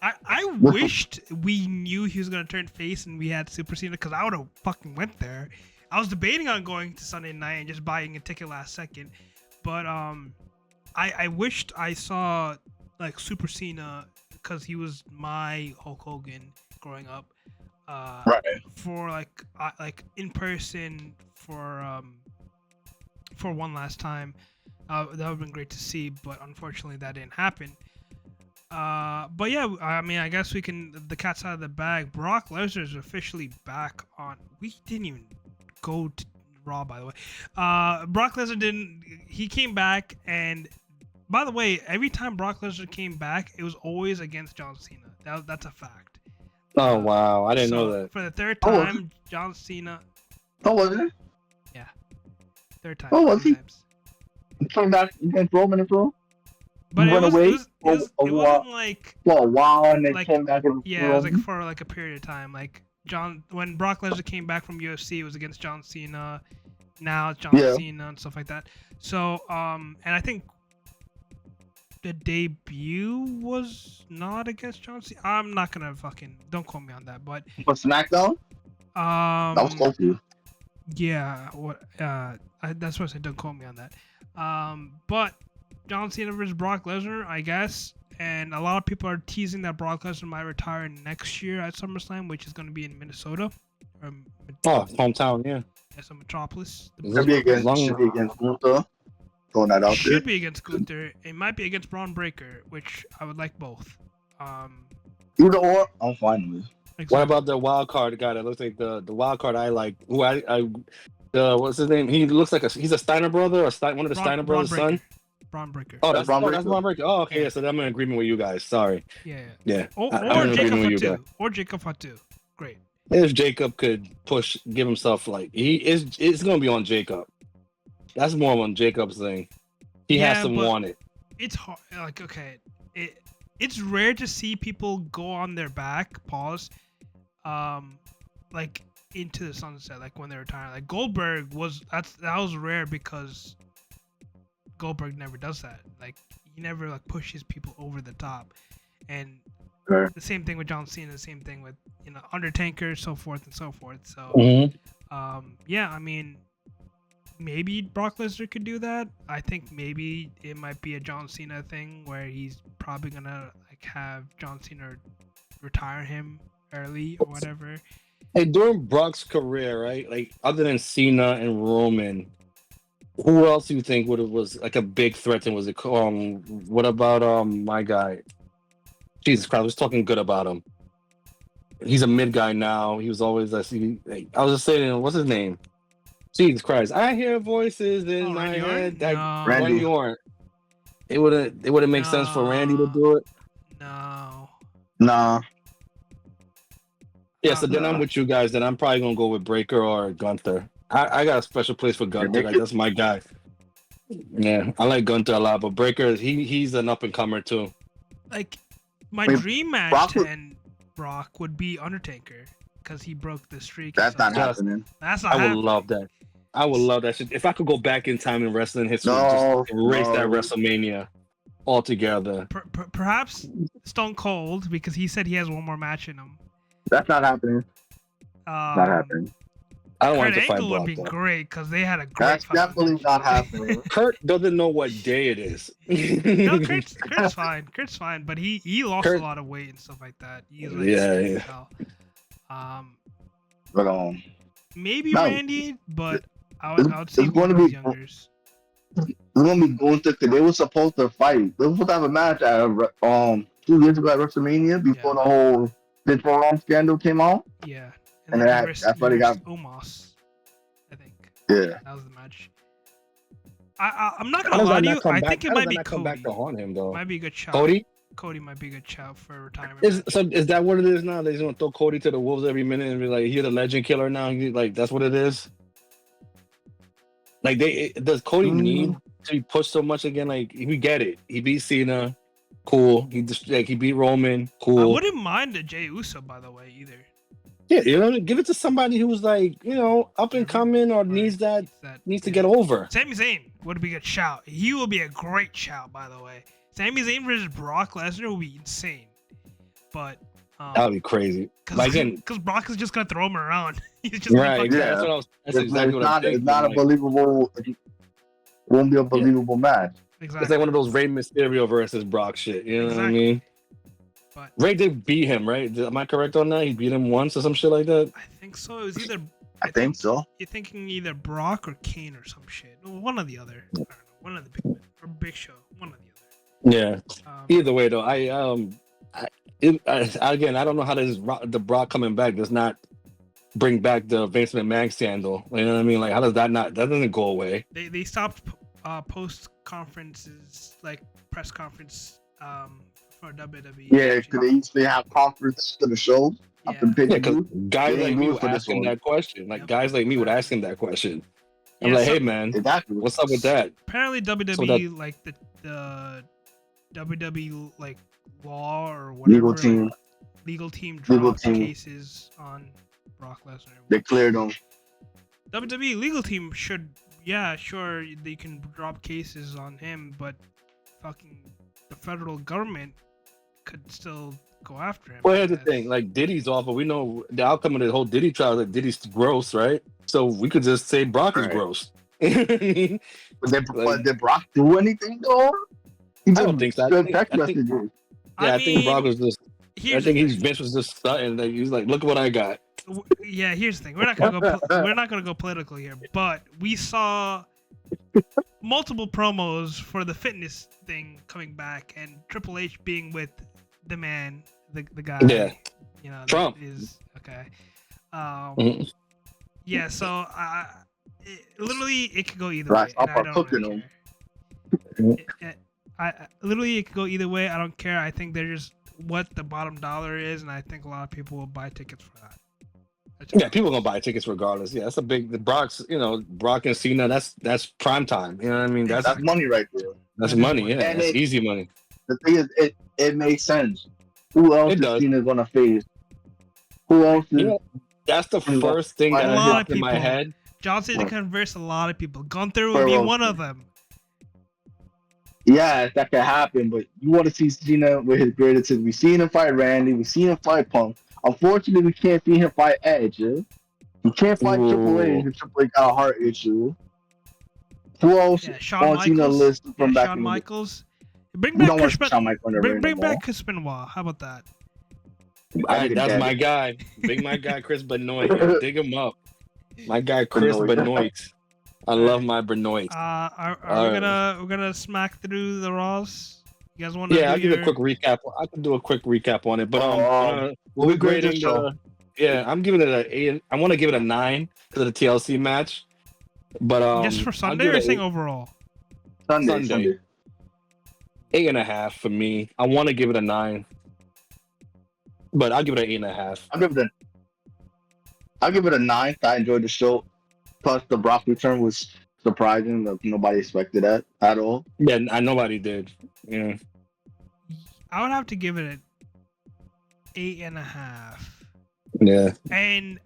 I wished we knew he was gonna turn face and we had Super Cena, because I would have fucking went there. I was debating on going to Sunday night and just buying a ticket last second, but I wished I saw like Super Cena, because he was my Hulk Hogan growing up. Right. For like in person for one last time. That would have been great to see, but unfortunately that didn't happen. But yeah, I mean, I guess we can. The cat's out of the bag. Brock Lesnar is officially back on. We didn't even go to Raw, by the way. Brock Lesnar didn't. He came back, and by the way, every time Brock Lesnar came back, it was always against John Cena. That's a fact. Oh wow, I didn't know So, that. for the third Oh. time, John Cena. Oh, was it? Third time. Oh, was three he? times. He came back against Roman and Pro But He it went was, away it was, it was, it for a wasn't like. for a while and then Like, came back and Yeah, it was like for like a period of time. Like when Brock Lesnar came back from UFC, it was against John Cena. Now it's John Yeah. Cena and stuff like that. So and I think the debut was not against John Cena. I'm not gonna fucking, don't quote me on that, but for SmackDown. That was close to you. yeah, what that's what I said. Don't quote me on that. But John Cena versus Brock Lesnar, I guess, and a lot of people are teasing that Brock Lesnar might retire next year at SummerSlam, which is going to be in Minnesota. Oh, hometown, yeah. Yes, a Metropolis. Should be against Long- Gunther. Throwing that out there. Should be against Gunther. It might be against Braun Breaker, which I would like both. Either or, I'm fine with. What about the wild card guy that looks like the wild card I like? Who I what's his name? He looks like he's a Steiner brother or one of the Steiner brothers' son. Braun Breaker. Oh, That's that's Braun Braun Breaker. Oh, okay. Yeah, so I'm in agreement with you guys. Sorry. Yeah. Yeah. Or I'm in Jacob agreement with you Fatu. guys. Or Jacob Fatu. Great. If Jacob could give himself like it's gonna be on Jacob. That's more on Jacob's thing. He has to but want it. It's hard. Like, okay, it's rare to see people go on their back, pause, like into the sunset, like when they retire. Like Goldberg that was rare because Goldberg never does that. Like he never like pushes people over the top, and Sure. the same thing with John Cena. The same thing with Undertaker, so forth and so forth. So yeah, I mean, maybe Brock Lesnar could do that. I think maybe it might be a John Cena thing where he's probably gonna like have John Cena retire him early or whatever. Hey, during Brock's career, right? Like other than Cena and Roman, who else do you think was like a big threat? And was it what about my guy? Jesus Christ, I was talking good about him. He's a mid guy now. He was always I was just saying, what's his name? Jesus Christ, I hear voices in my Randy Orton? head. That No. Randy. Orton. It would make sense for Randy to do it. No. Nah. Yeah, so then I'm with you guys. Then I'm probably gonna go with Breaker or Gunther. I got a special place for Gunther. Like, that's my guy. Yeah, I like Gunther a lot, but Breaker, he's an up and comer too. Like my Wait, dream match Brock to would- end Brock would be Undertaker because he broke the streak. That's not Just- happening. That's not I would happening. love that. I would love that shit. If I could go back in time in wrestling history, No, just erase that no. WrestleMania altogether. Perhaps Stone Cold, because he said he has one more match in him. That's not happening. Not happening. I don't want Kurt to fight Angle would Brock. be though. great because they had a great That's fight. definitely not happening. Kurt doesn't know what day it is. No, Kurt's fine. Kurt's fine, but he lost Kurt- a lot of weight and stuff like that. He's like Yeah, skinny yeah. as hell. But Maybe No. Randy, but I would see it's one gonna of those be- youngers. we're gonna be going to because they were supposed to fight. They were supposed to have a match at 2 years ago at WrestleMania before the whole Vince McMahon scandal came out. Yeah. And then that's why they got Omos, I think. yeah. That was the match. I'm not How gonna does lie that to not you. come I back? think it How does might that be not come back Cody. to haunt him though? Might be a good shout. Cody? Cody might be a good shout for retirement. So match. is that what it is now? They just want to throw Cody to the wolves every minute and be like, "He's the legend killer now." Like that's what it is. Like does Cody need to be pushed so much again? Like we get it. He beat Cena, cool. He just like he beat Roman, I cool. wouldn't mind a Jey Uso, by the way, either. Yeah, give it to somebody who's like up and coming or needs to get over. Sami Zayn would be a good shout. He will be a great shout, by the way. Sami Zayn versus Brock Lesnar would be insane. But that would be crazy. Because Brock is just gonna throw him around. He's just right. Gonna That's what I was. That's exactly what I'm thinking. It's not a believable. It won't be a believable match. Exactly. It's like one of those Rey Mysterio versus Brock shit. You know what I mean? But Ray did beat him, right? Am I correct on that? He beat him once or some shit like that. I think so. It was either. I think so. You're thinking either Brock or Kane or some shit. One or the other. I don't know. One of the big men or Big Show. One or the other. Yeah. Either way, though, again, I don't know how the Brock coming back does not bring back the Vince McMahon scandal. You know what I mean? Like, how does that doesn't go away? They stopped post conferences, like press conference, for WWE. Yeah, because they used to have conference for the shows. Yeah, because guys like me would ask him that question. Like guys like me would ask him that question. I'm like, hey man, what's up with that? Apparently WWE like the WWE like law or whatever legal team dropped cases on Brock Lesnar. They cleared them. WWE legal team should, yeah, sure, they can drop cases on him, but fucking the federal government could still go after him. Well, here's the thing, like Diddy's off, but we know the outcome of the whole Diddy trial. That Diddy's gross, right? So we could just say Brock is gross. But did Brock do anything though? I don't think so. I think Brock was just. Vince was just starting. Like, he's like, look what I got. Yeah, here's the thing. We're not gonna go political here, but we saw multiple promos for the fitness thing coming back, and Triple H being with the man, the guy. Yeah. You know, Trump is okay. Yeah. So literally, it could go either way. And I don't really care. Literally, it could go either way. I don't care. I think they're just what the bottom dollar is, and I think a lot of people will buy tickets for that. Yeah, people are gonna buy tickets regardless. Yeah, that's the Brock and Cena. That's prime time. You know what I mean? That's money right there. That's money. Yeah, that's easy money. The thing is, it makes sense. Who else is Cena gonna face? Who else is? That's the first thing that hit in my head. John Cena converse a lot of people. Gunther will be one of them. Yeah, that could happen, but you want to see Cena with his greatest hits. We've seen him fight Randy. We've seen him fight Punk. Unfortunately, we can't see him fight Edge. We can't fight Triple H because Triple H got a heart issue. Who else on Cena's list from back Shawn in Michaels. Bring back Chris Benoit. How about that? That's my guy. Bring my guy Chris Benoit. Dig him up. My guy Chris Benoit. I love my Benoit. We're gonna smack through the Raws. You guys want to? Yeah, I'll give a quick recap. I can do a quick recap on it, but we're grading. I'm giving it an 8. I want to give it a 9 because of the TLC match. But just for Sunday, or saying overall? Sunday. 8.5 for me. I want to give it a 9, but I'll give it an 8.5. I'll give it a 9. I enjoyed the show. Plus, the Brock return was surprising. Like, nobody expected that at all. Yeah, nobody did. Yeah. I would have to give it an 8.5. Yeah. And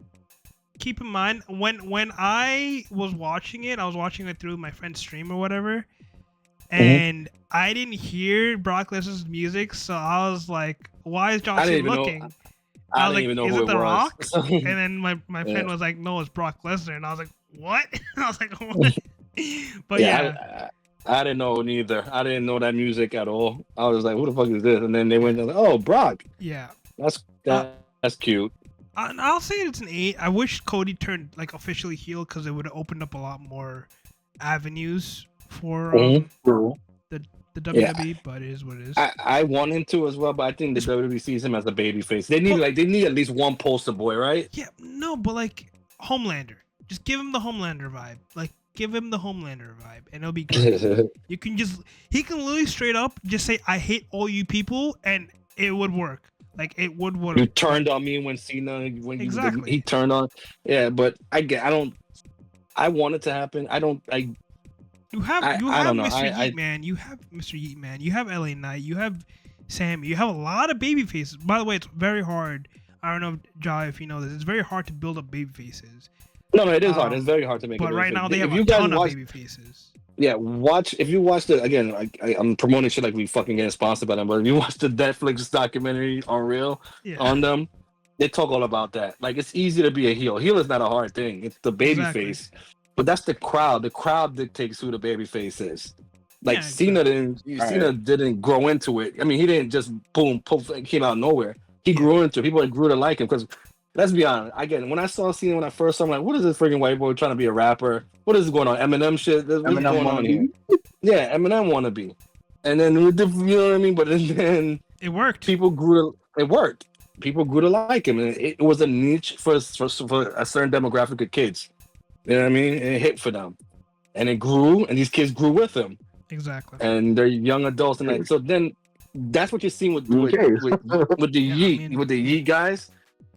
keep in mind, when I was watching it, I was watching it through my friend's stream or whatever, and I didn't hear Brock Lesnar's music, so I was like, "Why is John Cena looking?" I was like, "Is it The Rock?" And then my friend was like, "No, it's Brock Lesnar," and I was like, "What?" I was like, "What?" But I didn't know neither. I didn't know that music at all. I was like, "Who the fuck is this?" And then they went, like, "Oh, Brock." Yeah, that's cute. I'll say it's an 8. I wish Cody turned like officially heel because it would have opened up a lot more avenues for the the Yeah, WWE, but it is what it is. I want him to as well, but I think the WWE sees him as a baby face. They need at least one poster boy, right? Yeah, no, but like Homelander, just give him the Homelander vibe. Like, give him the Homelander vibe, and it'll be great. You can just he can literally straight up just say, "I hate all you people," and it would work. Like, it would work. You turned on me when Cena Exactly. he turned on. Yeah, but I don't. I want it to happen. You have I don't know. Mr. I Yeetman. You have Mr. Yeetman. You have LA Knight. You have Sammy. You have a lot of baby faces. By the way, it's very hard. I don't know, Jai, if you know this. It's very hard to build up baby faces. no, it is hard. It's very hard to make. But it right now they have if a you guys ton of watch, baby faces. yeah, watch. If you watch the again, I'm promoting shit like we fucking getting sponsored by them. But if you watch the Netflix documentary on Real Yeah. on them, they talk all about that. Like, it's easy to be a heel. Heel is not a hard thing. It's the baby Exactly. face. But that's the crowd. The crowd dictates who the baby face is. Like, Yeah, Cena didn't grow into it. I mean, he didn't just boom, poof, and came out of nowhere. He grew into it. People grew to like him because, let's be honest. Again, when I saw Cena when I first saw him, I'm like, what is this freaking white boy trying to be a rapper? What is going on? Eminem shit? What's going on here? Yeah, Eminem wannabe. And then you know what I mean. But then it worked. People grew. It worked. People grew to like him, and it was a niche for a certain demographic of kids. You know what I mean? And it hit for them, and it grew, and these kids grew with him. Exactly. And they're young adults, and so then that's what you're seeing with the Yeet, with the Yeet guys,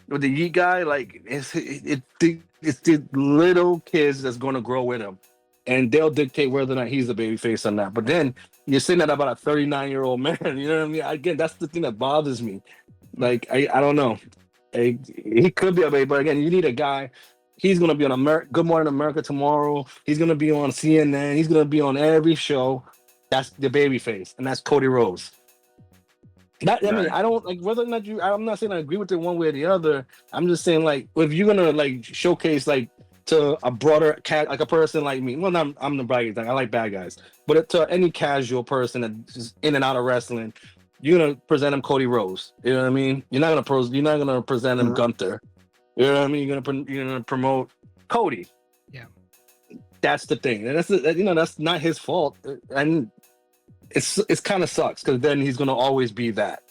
with the Yeet guy. Like, it's the little kids that's going to grow with him, and they'll dictate whether or not he's a baby face or not. But then you're saying that about a 39-year-old man. You know what I mean? Again, that's the thing that bothers me. Like, I don't know. He could be a baby, but again, you need a guy. He's going to be on Good Morning America tomorrow. He's going to be on CNN. He's going to be on every show. That's the baby face, and that's Cody Rhodes. I mean, I don't like whether or not I'm not saying I agree with it one way or the other. I'm just saying, like, if you're going to like showcase like to a broader like a person like me. Well, I'm the bad guy. I like bad guys, but to any casual person that's in and out of wrestling, you're gonna present him Cody Rhodes. You know what I mean? You're not gonna present him Gunther. You know what I mean? You're gonna promote Cody. Yeah, that's the thing, and that's not his fault, and it's kind of sucks because then he's gonna always be that.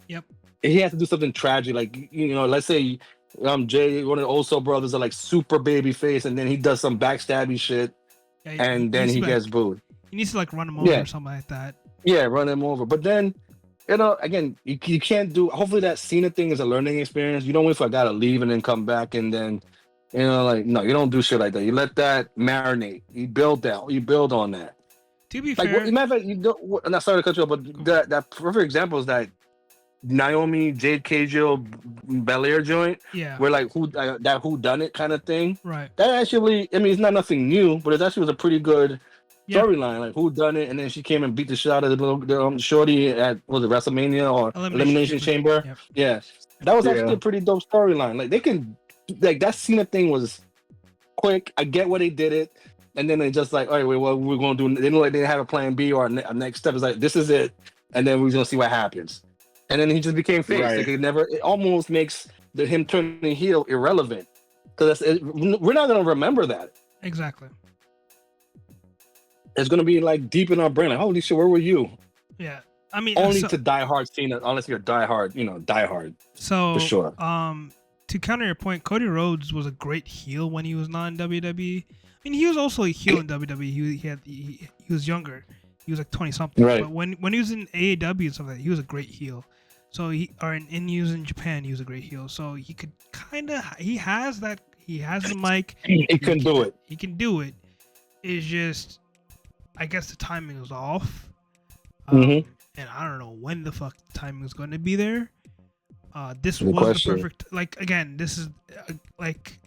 Yep. He has to do something tragic, like let's say Jay, one of the Oso brothers, are like super baby face, and then he does some backstabby shit, and then he gets booed. He needs to like run him over or something like that. Yeah, run him over, but then. Again, you can't do. Hopefully, that Cena thing is a learning experience. You don't wait for a guy to leave and then come back and then, no, you don't do shit like that. You let that marinate. You build on that. To be fair, matter of fact, you don't. I'm not sorry to cut you off, but that perfect example is that Naomi Jade Cagel Belair joint. Yeah. Where like who done it kind of thing. Right. That actually, I mean, it's not nothing new, but it actually was a pretty good. Storyline, like who done it, and then she came and beat the shit out of the shorty at WrestleMania or Elimination Chamber. Yep. Yeah, that was actually a pretty dope storyline. Like, they can, like, that Cena thing was quick. I get why they did it, and then they just like, all right, what we're gonna do? They didn't like they didn't have a plan B or a next step. Is like, this is it, and then we're gonna see what happens. And then he just became face. Right. Like, it almost makes him turning heel irrelevant because we're not gonna remember that. Exactly. It's gonna be like deep in our brain, like, holy shit, where were you? Yeah, I mean, only to die hard Cena, unless you're die hard. So for sure. To counter your point, Cody Rhodes was a great heel when he was not in WWE. I mean, he was also a heel in WWE. He was younger. He was like 20 something. Right. But when he was in AAW and stuff like that, he was a great heel. So he was in Japan, he was a great heel. So he could he has the mic. He can do it. He can do it. It's just, I guess the timing was off. And I don't know when the fuck the timing is going to be there. This was the perfect, like, again, this is like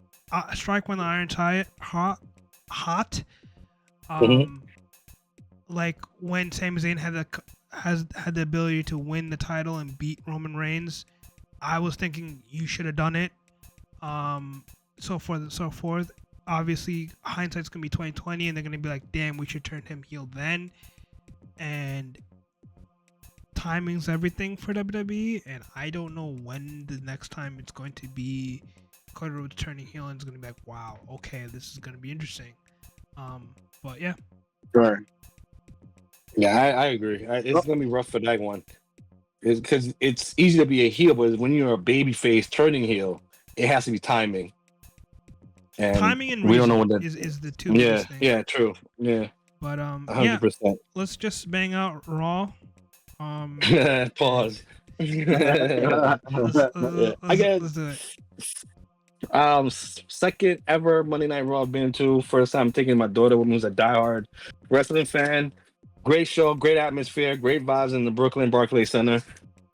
strike when the iron's hot. Like when Sami Zayn had the ability to win the title and beat Roman Reigns, I was thinking you should have done it. So forth and so forth. Obviously, hindsight's gonna be 2020, and they're gonna be like, "Damn, we should turn him heel then." And timing's everything for WWE, and I don't know when the next time it's going to be Cody Rhodes turning heel, and it's gonna be like, "Wow, okay, this is gonna be interesting." But yeah. Right. Yeah, I agree. It's gonna be rough for that one. Because it's easy to be a heel, but when you're a baby face turning heel, it has to be timing, and Timing and we don't know reason what that. is the two Yeah, biggest things. yeah, true. Yeah, But yeah, 100%. let's just bang out Raw. Um, Pause. let's Yeah, I guess let's do it. second ever Monday Night Raw I've been to. First time taking my daughter, who's a diehard wrestling fan. Great show, great atmosphere, great vibes in the Brooklyn Barclays Center.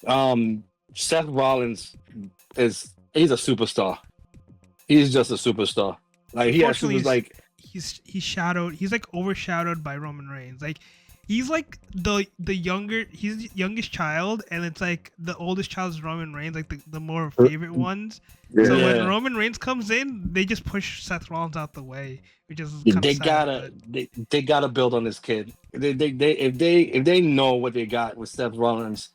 Um, Seth Rollins he's a superstar. He's just a superstar. Like he actually Unfortunately, was like, he's like overshadowed by Roman Reigns. Like he's like he's the youngest child, and it's like the oldest child is Roman Reigns, like the more favorite ones. So when yeah, Roman Reigns comes in, they just push Seth Rollins out the way, which is kind of they sad. gotta they gotta build on this kid. They if they know what they got with Seth Rollins,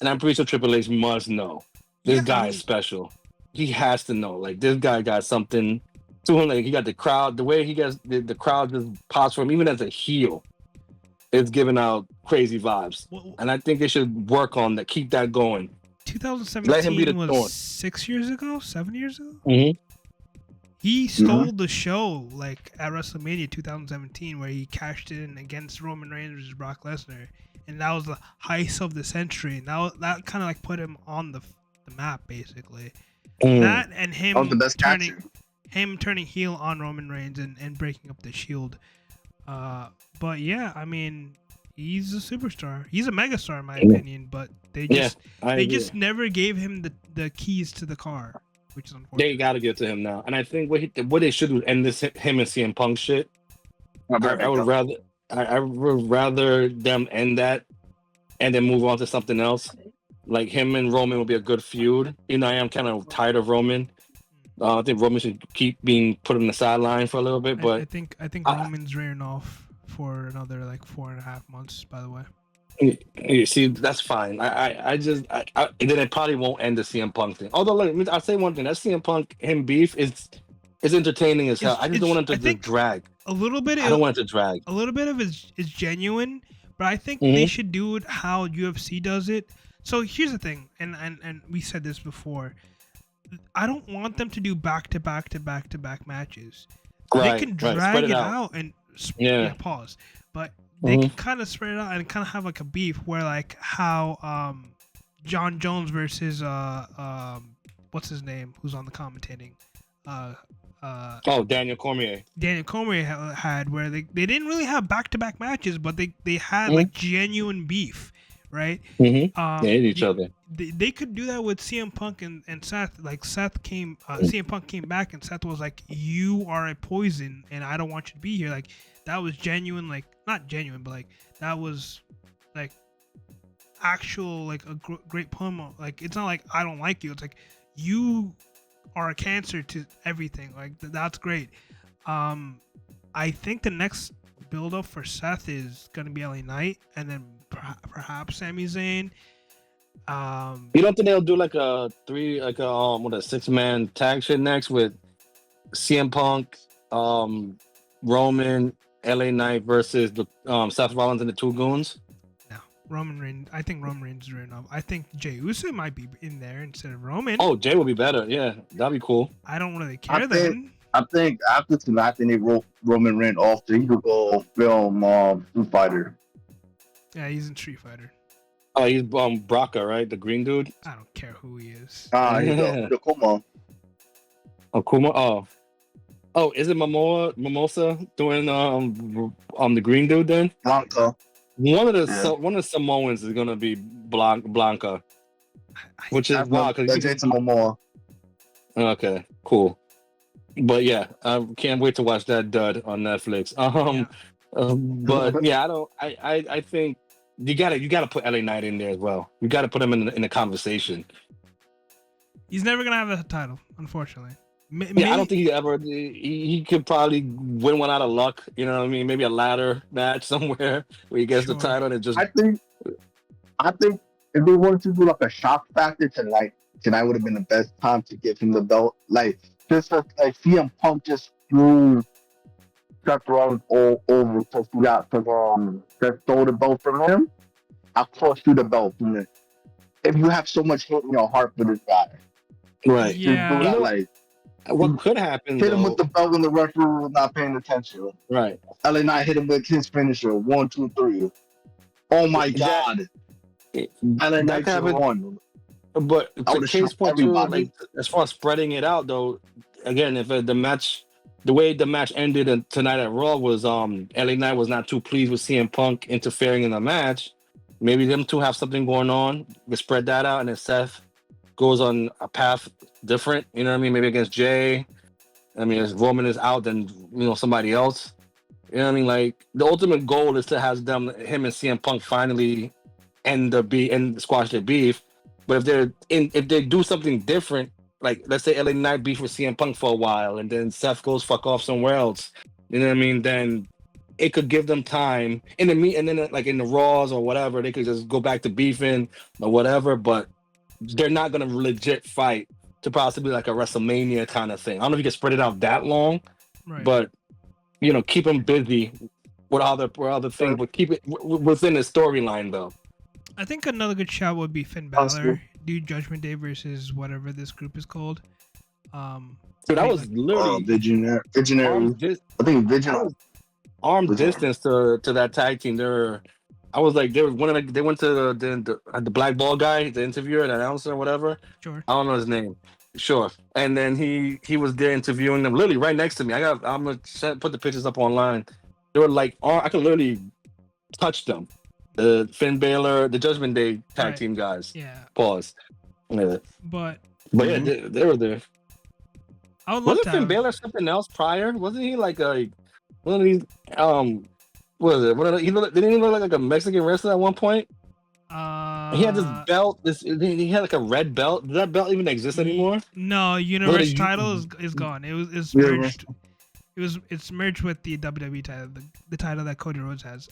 and I'm pretty sure Triple H must know this Yeah, I guy mean, is special. He has to know. Like this guy got something to him. Like he got the crowd. The way he gets the crowd just pops for him, even as a heel. It's giving out crazy vibes, and I think they should work on that. Keep that going. Let him be the 2017 was thorn. 6 years ago, 7 years ago. Mm-hmm. He stole the show like at WrestleMania 2017, where he cashed in against Roman Reigns versus Brock Lesnar, and that was the heist of the century. And that kind of like put him on the map, basically. That and That was the best turning heel on Roman Reigns and breaking up the Shield. But yeah, I mean, he's a superstar. He's a megastar in my opinion. But they just never gave him the keys to the car, which is unfortunate. They got to get to him now, and I think what they should do end this him and CM Punk shit. I would rather them end that and then move on to something else. Like him and Roman would be a good feud. You know, I am kind of tired of Roman. I think Roman should keep being put on the sideline for a little bit, but I think Roman's rearing off for another like 4.5 months. By the way, you see, that's fine. And then it probably won't end the CM Punk thing. Although, look, I'll say one thing: that CM Punk him beef is entertaining as hell. I just don't want it to drag. A little bit. I don't want it to drag. A little bit of it is genuine, but I think they should do it how UFC does it. So here's the thing, and we said this before. I don't want them to do back to back matches. They can drag it out and pause, but they can kind of spread it out and kind of have like a beef where like how John Jones versus what's his name, who's on the commentating, Daniel Cormier. Daniel Cormier had where they didn't really have back to back matches, but they had like genuine beef. Right? They hate each other. They could do that with CM Punk and Seth. Like CM Punk came back and Seth was like, "You are a poison, and I don't want you to be here." Like that was genuine, like not genuine, but like that was like actual like a great promo. Like it's not like I don't like you. It's like you are a cancer to everything. Like that's great. I think the next build up for Seth is gonna be LA Knight, and then perhaps Sami Zayn. You don't think they'll do like a 6-man tag shit next with CM Punk, Roman, LA Knight versus the Seth Rollins and the Two Goons? No, Roman Reigns. I think Roman Reigns is right now. I think Jey Uso might be in there instead of Roman. Oh, Jey would be better. Yeah, that'd be cool. I don't really care then. I think after tonight, they wrote Roman Reigns off, so he could go film Street Fighter. Yeah, he's in Street Fighter. Oh, he's Braca, right? The green dude. I don't care who he is. The Kuma. Oh, Kuma. Oh, is it Mimosa doing the green dude then? Blanca. One of the Samoans is gonna be Blanca, which is wild because Jason Momoa. Okay, cool. But yeah, I can't wait to watch that dud on Netflix. But yeah, I think you gotta put LA Knight in there as well. You gotta put him in the conversation. He's never gonna have a title, unfortunately. I don't think he could probably win one out of luck. You know what I mean? Maybe a ladder match somewhere where he gets the title and just. I think if they wanted to do like a shock factor tonight would have been the best time to give him the belt. Like just like CM Punk just threw Seth Rollins all over because he got Seth stole the belt from him. I cost you the belt from him. If you have so much hate in your heart for this guy, Right. just do You Yeah, that. know what? Like What could happen hit him with though? the belt when the referee was not paying attention. Right. LA Knight hit him with his finisher. 1, 2, 3. Oh my That God. LA that Knight could should have happen. won. But I to would have case shocked point two, like everybody. as far as spreading it out though, again, if the match, the way the match ended tonight at Raw was LA Knight was not too pleased with CM Punk interfering in the match. Maybe them two have something going on. We spread that out, and then Seth goes on a path different. You know what I mean? Maybe against Jay. I mean, if Roman is out, then somebody else. You know what I mean? Like the ultimate goal is to have him and CM Punk finally and squash their beef. But if they do something different, like let's say LA Knight beef with CM Punk for a while, and then Seth goes fuck off somewhere else. You know what I mean? Then it could give them time in the meet, and then like in the Raws or whatever, they could just go back to beefing or whatever. But they're not gonna legit fight to possibly like a WrestleMania kind of thing. I don't know if you can spread it out that long, right. but keep them busy with other things, but keep it within the storyline though. I think another good shout would be Finn Balor. Do Judgment Day versus whatever this group is called. Dude, I Like, was literally Visionary. arm I think I Visionary. was arm distance to that tag team. I was like, they went to the black ball guy, the interviewer, the announcer, or whatever. sure. I don't know his name. Sure. And then he was there interviewing them, literally right next to me. I'm gonna put the pictures up online. They were like, I could literally touch them. The Finn Balor, the Judgment Day tag Right. team guys. Yeah, Pause. Yeah. but But yeah, they were there. I would love Wasn't to Finn have. Balor something else prior? Wasn't he like one of these what is it? Didn't he look like a Mexican wrestler at one point? He had this belt. He had like a red belt. Does that belt even exist anymore? No, Universe title is gone. It's Yeah, merged. It's merged with the WWE title, the title that Cody Rhodes has.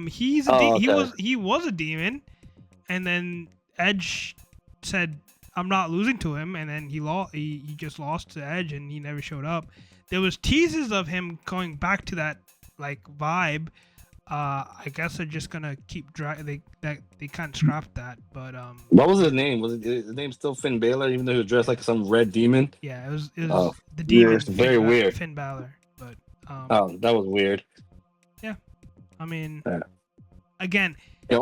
He's Okay. he was a demon, and then Edge said, "I'm not losing to him," and then he just lost to Edge, and he never showed up. There was teases of him going back to that like vibe. I guess they're just gonna keep they kind of scrapped that, but What was his name? Was his name still Finn Balor, even though he was dressed like some red demon? yeah, it was Oh, the demon. it's very weird. Finn Balor, but Oh, that was weird. I mean, Yeah. again, Yeah,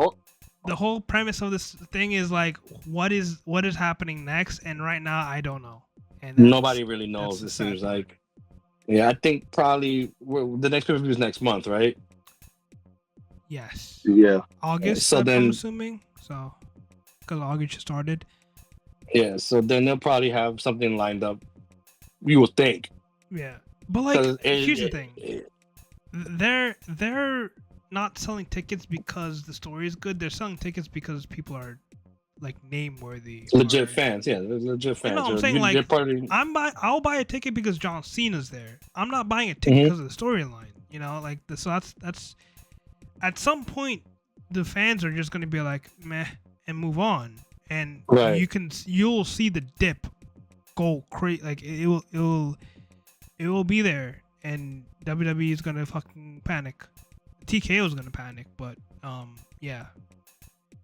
the whole premise of this thing is like, what is happening next? And right now, I don't know. And nobody really knows. that's It the sad seems part. like. Yeah, I think probably the next pay-per-view is next month, right? Yes, Yeah. August. So I'm then- assuming so, because August just started. Yeah, so then they'll probably have something lined up. You would think. Yeah, but like, 'Cause here's the thing: they're not selling tickets because the story is good. They're selling tickets because people are like name worthy. Legit fans, yeah, they're legit fans. I'm saying, They're like, part of the- I'll buy a ticket because John Cena's there. I'm not buying a ticket Mhm. because of the storyline. Like so that's at some point the fans are just gonna be like meh and move on, and Right. you'll see the dip go crazy. Like it will be there, and WWE is gonna fucking panic. TKO is gonna panic, but yeah.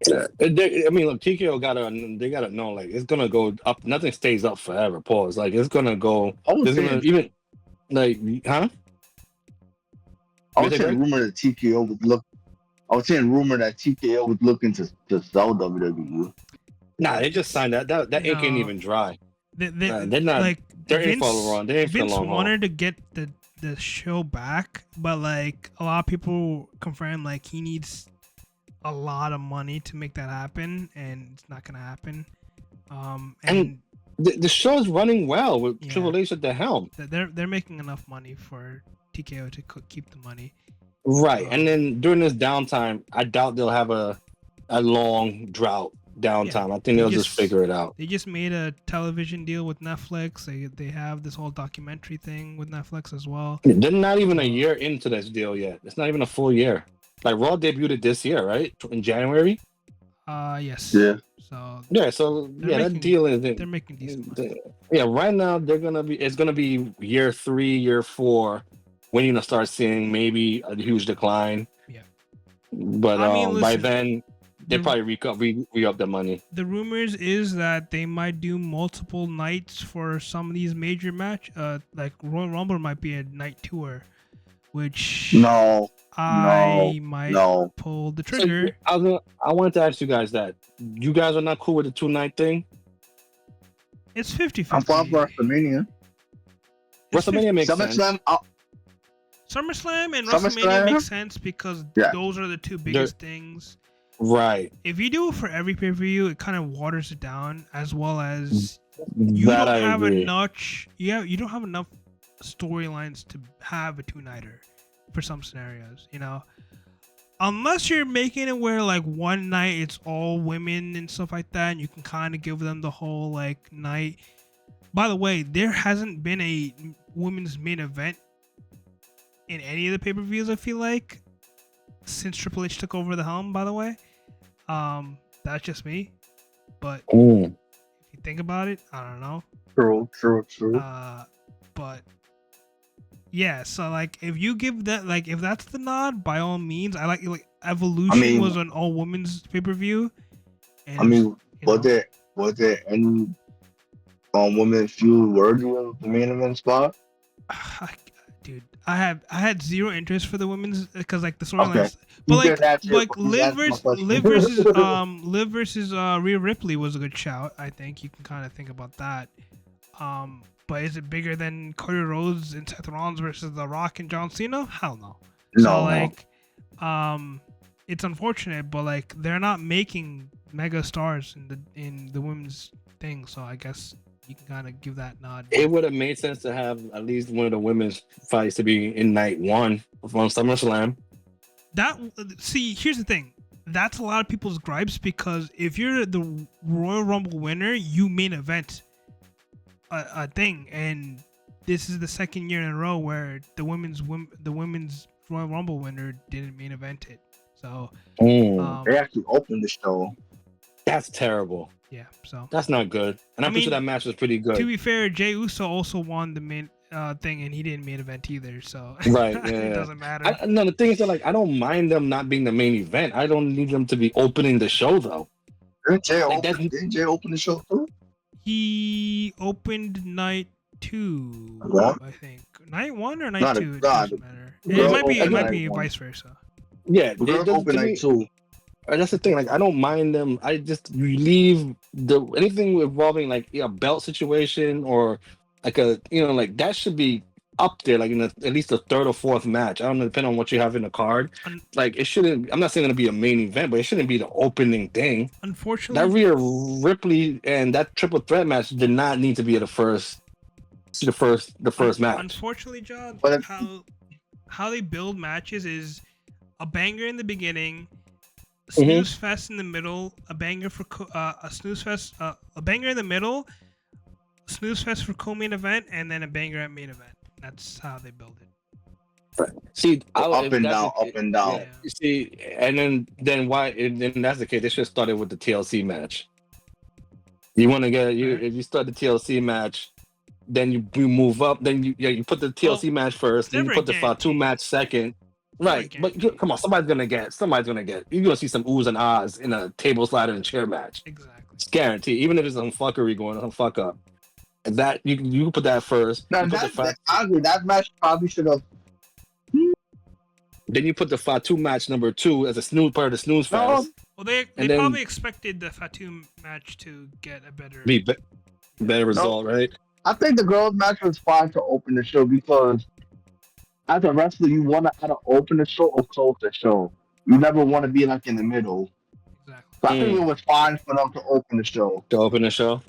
I mean, look, TKO they gotta know, like, it's gonna go up. Nothing stays up forever. Pause. Like, it's gonna go. I was It's gonna saying, even like, huh? I was You saying think, rumor that TKO would look. I was saying rumor that TKO was looking to sell WWE. Nah, they just signed that. That ink ain't No. even dry. They're not. like They're in Vince, for a run. They're in for the Vince long haul. wanted to get the show back, but like a lot of people confirm like he needs a lot of money to make that happen, and it's not gonna happen. And The show's running well with Yeah. Triple H at the helm. they're making enough money for TKO to keep the money. Right, and then during this downtime, I doubt they'll have a long drought downtime. Yeah, I think they'll they just just- figure it out. They just made a television deal with Netflix. They have this whole documentary thing with Netflix as well. They're not even a year into this deal yet. It's not even a full year. Like Raw debuted this year, right? In January. Yes. Yeah. So Yeah, so They're that making- deal is. they're making decent money. Yeah, right now it's gonna be year 3, year 4 when you're gonna start seeing maybe a huge decline. Yeah. But I mean, by listen, then they the- probably re-up the money. The rumors is that they might do multiple nights for some of these major match. Like Royal Rumble might be a night tour, which No, I might no. pull the So trigger. I wanted to ask you guys that. You guys are not cool with the 2-night thing? It's 50-50. I'm fine for WrestleMania. It's WrestleMania makes sense. SummerSlam. SummerSlam and SummerSlam? WrestleMania make sense because Yeah. those are the two biggest things. Right. If you do it for every pay-per-view, it kind of waters it down, as well as you That don't I have agree. enough. Yeah, you don't have enough storylines to have a two-nighter for some scenarios. You know, unless you're making it where like one night it's all women and stuff like that, and you can kind of give them the whole like night. By the way, there hasn't been a women's main event in any of the pay-per-views, I feel like, since Triple H took over the helm. By the way, that's just me, but Mm. if you think about it, I don't know. True. But yeah, so like if you give that, like if that's the nod, by all means. I like Evolution was an all women's pay-per-view. I mean, was there any women feud worthy of the main event spot? Dude, I had zero interest for the women's because like the storylines, Okay. but You just answered- like you Liv answered my versus question. Liv versus Rhea Ripley was a good shout. I think you can kind of think about that. But is it bigger than Cody Rhodes and Seth Rollins versus The Rock and John Cena? Hell no. No. So like, it's unfortunate, but like they're not making mega stars in the women's thing. So I guess you can kind of give that nod. It would have made sense to have at least one of the women's fights to be in night one from SummerSlam. Here's the thing. That's a lot of people's gripes because if you're the Royal Rumble winner, you main event a thing, and this is the second year in a row where the women's Royal Rumble winner didn't main event it. So They actually opened the show. That's terrible. yeah, so That's not good. And I'm pretty sure that match was pretty good. to be fair, Jey Uso also won the main thing, and he didn't main event either. So Right, it yeah. doesn't matter. No, the thing is that like I don't mind them not being the main event. I don't need them to be opening the show though. Didn't Jay Like, open the show too? He opened night 2, What? I think. Night 1 or night Not a 2? It god. doesn't matter. Girl It might opened be night 1. vice versa. Yeah, The girl open to me- night 2. That's the thing. Like I don't mind them. I just leave anything involving like a belt situation or like like that should be up there, like in at least the third or fourth match. I don't know, depending on what you have in the card. Like it shouldn't. I'm not saying it'll be a main event, but it shouldn't be the opening thing. Unfortunately, That Rhea Ripley and that triple threat match did not need to be the first match. Unfortunately, John, But how they build matches is a banger in the beginning, Mm-hmm. snooze fest in the middle, a banger for a snooze fest, a banger in the middle, snooze fest for co-main event, and then a banger at main event. That's how they build it. See, up and down. Yeah. You see, and then why? And then that's the case. They should have started with the TLC match. You want to get if you start the TLC match, then you move up. Then you put the TLC match first. Then you put the Fatu match second. Right, but come on, somebody's gonna get. You're gonna see some oohs and ahs in a table slider and chair match. Exactly. It's guaranteed. Even if it's some fuckery going on, some fuck up. And that you can put that first. Now, I agree. That match probably should have. Then you put the Fatu match number 2 as a snooze part of the snooze fest. Well, they then- probably expected the Fatu match to get a better Better result, right? I think the girls' match was fine to open the show because as a wrestler, you want to either open the show or close the show. You never want to be like in the middle. Exactly. So I think it was fine for them to open the show. To open the show.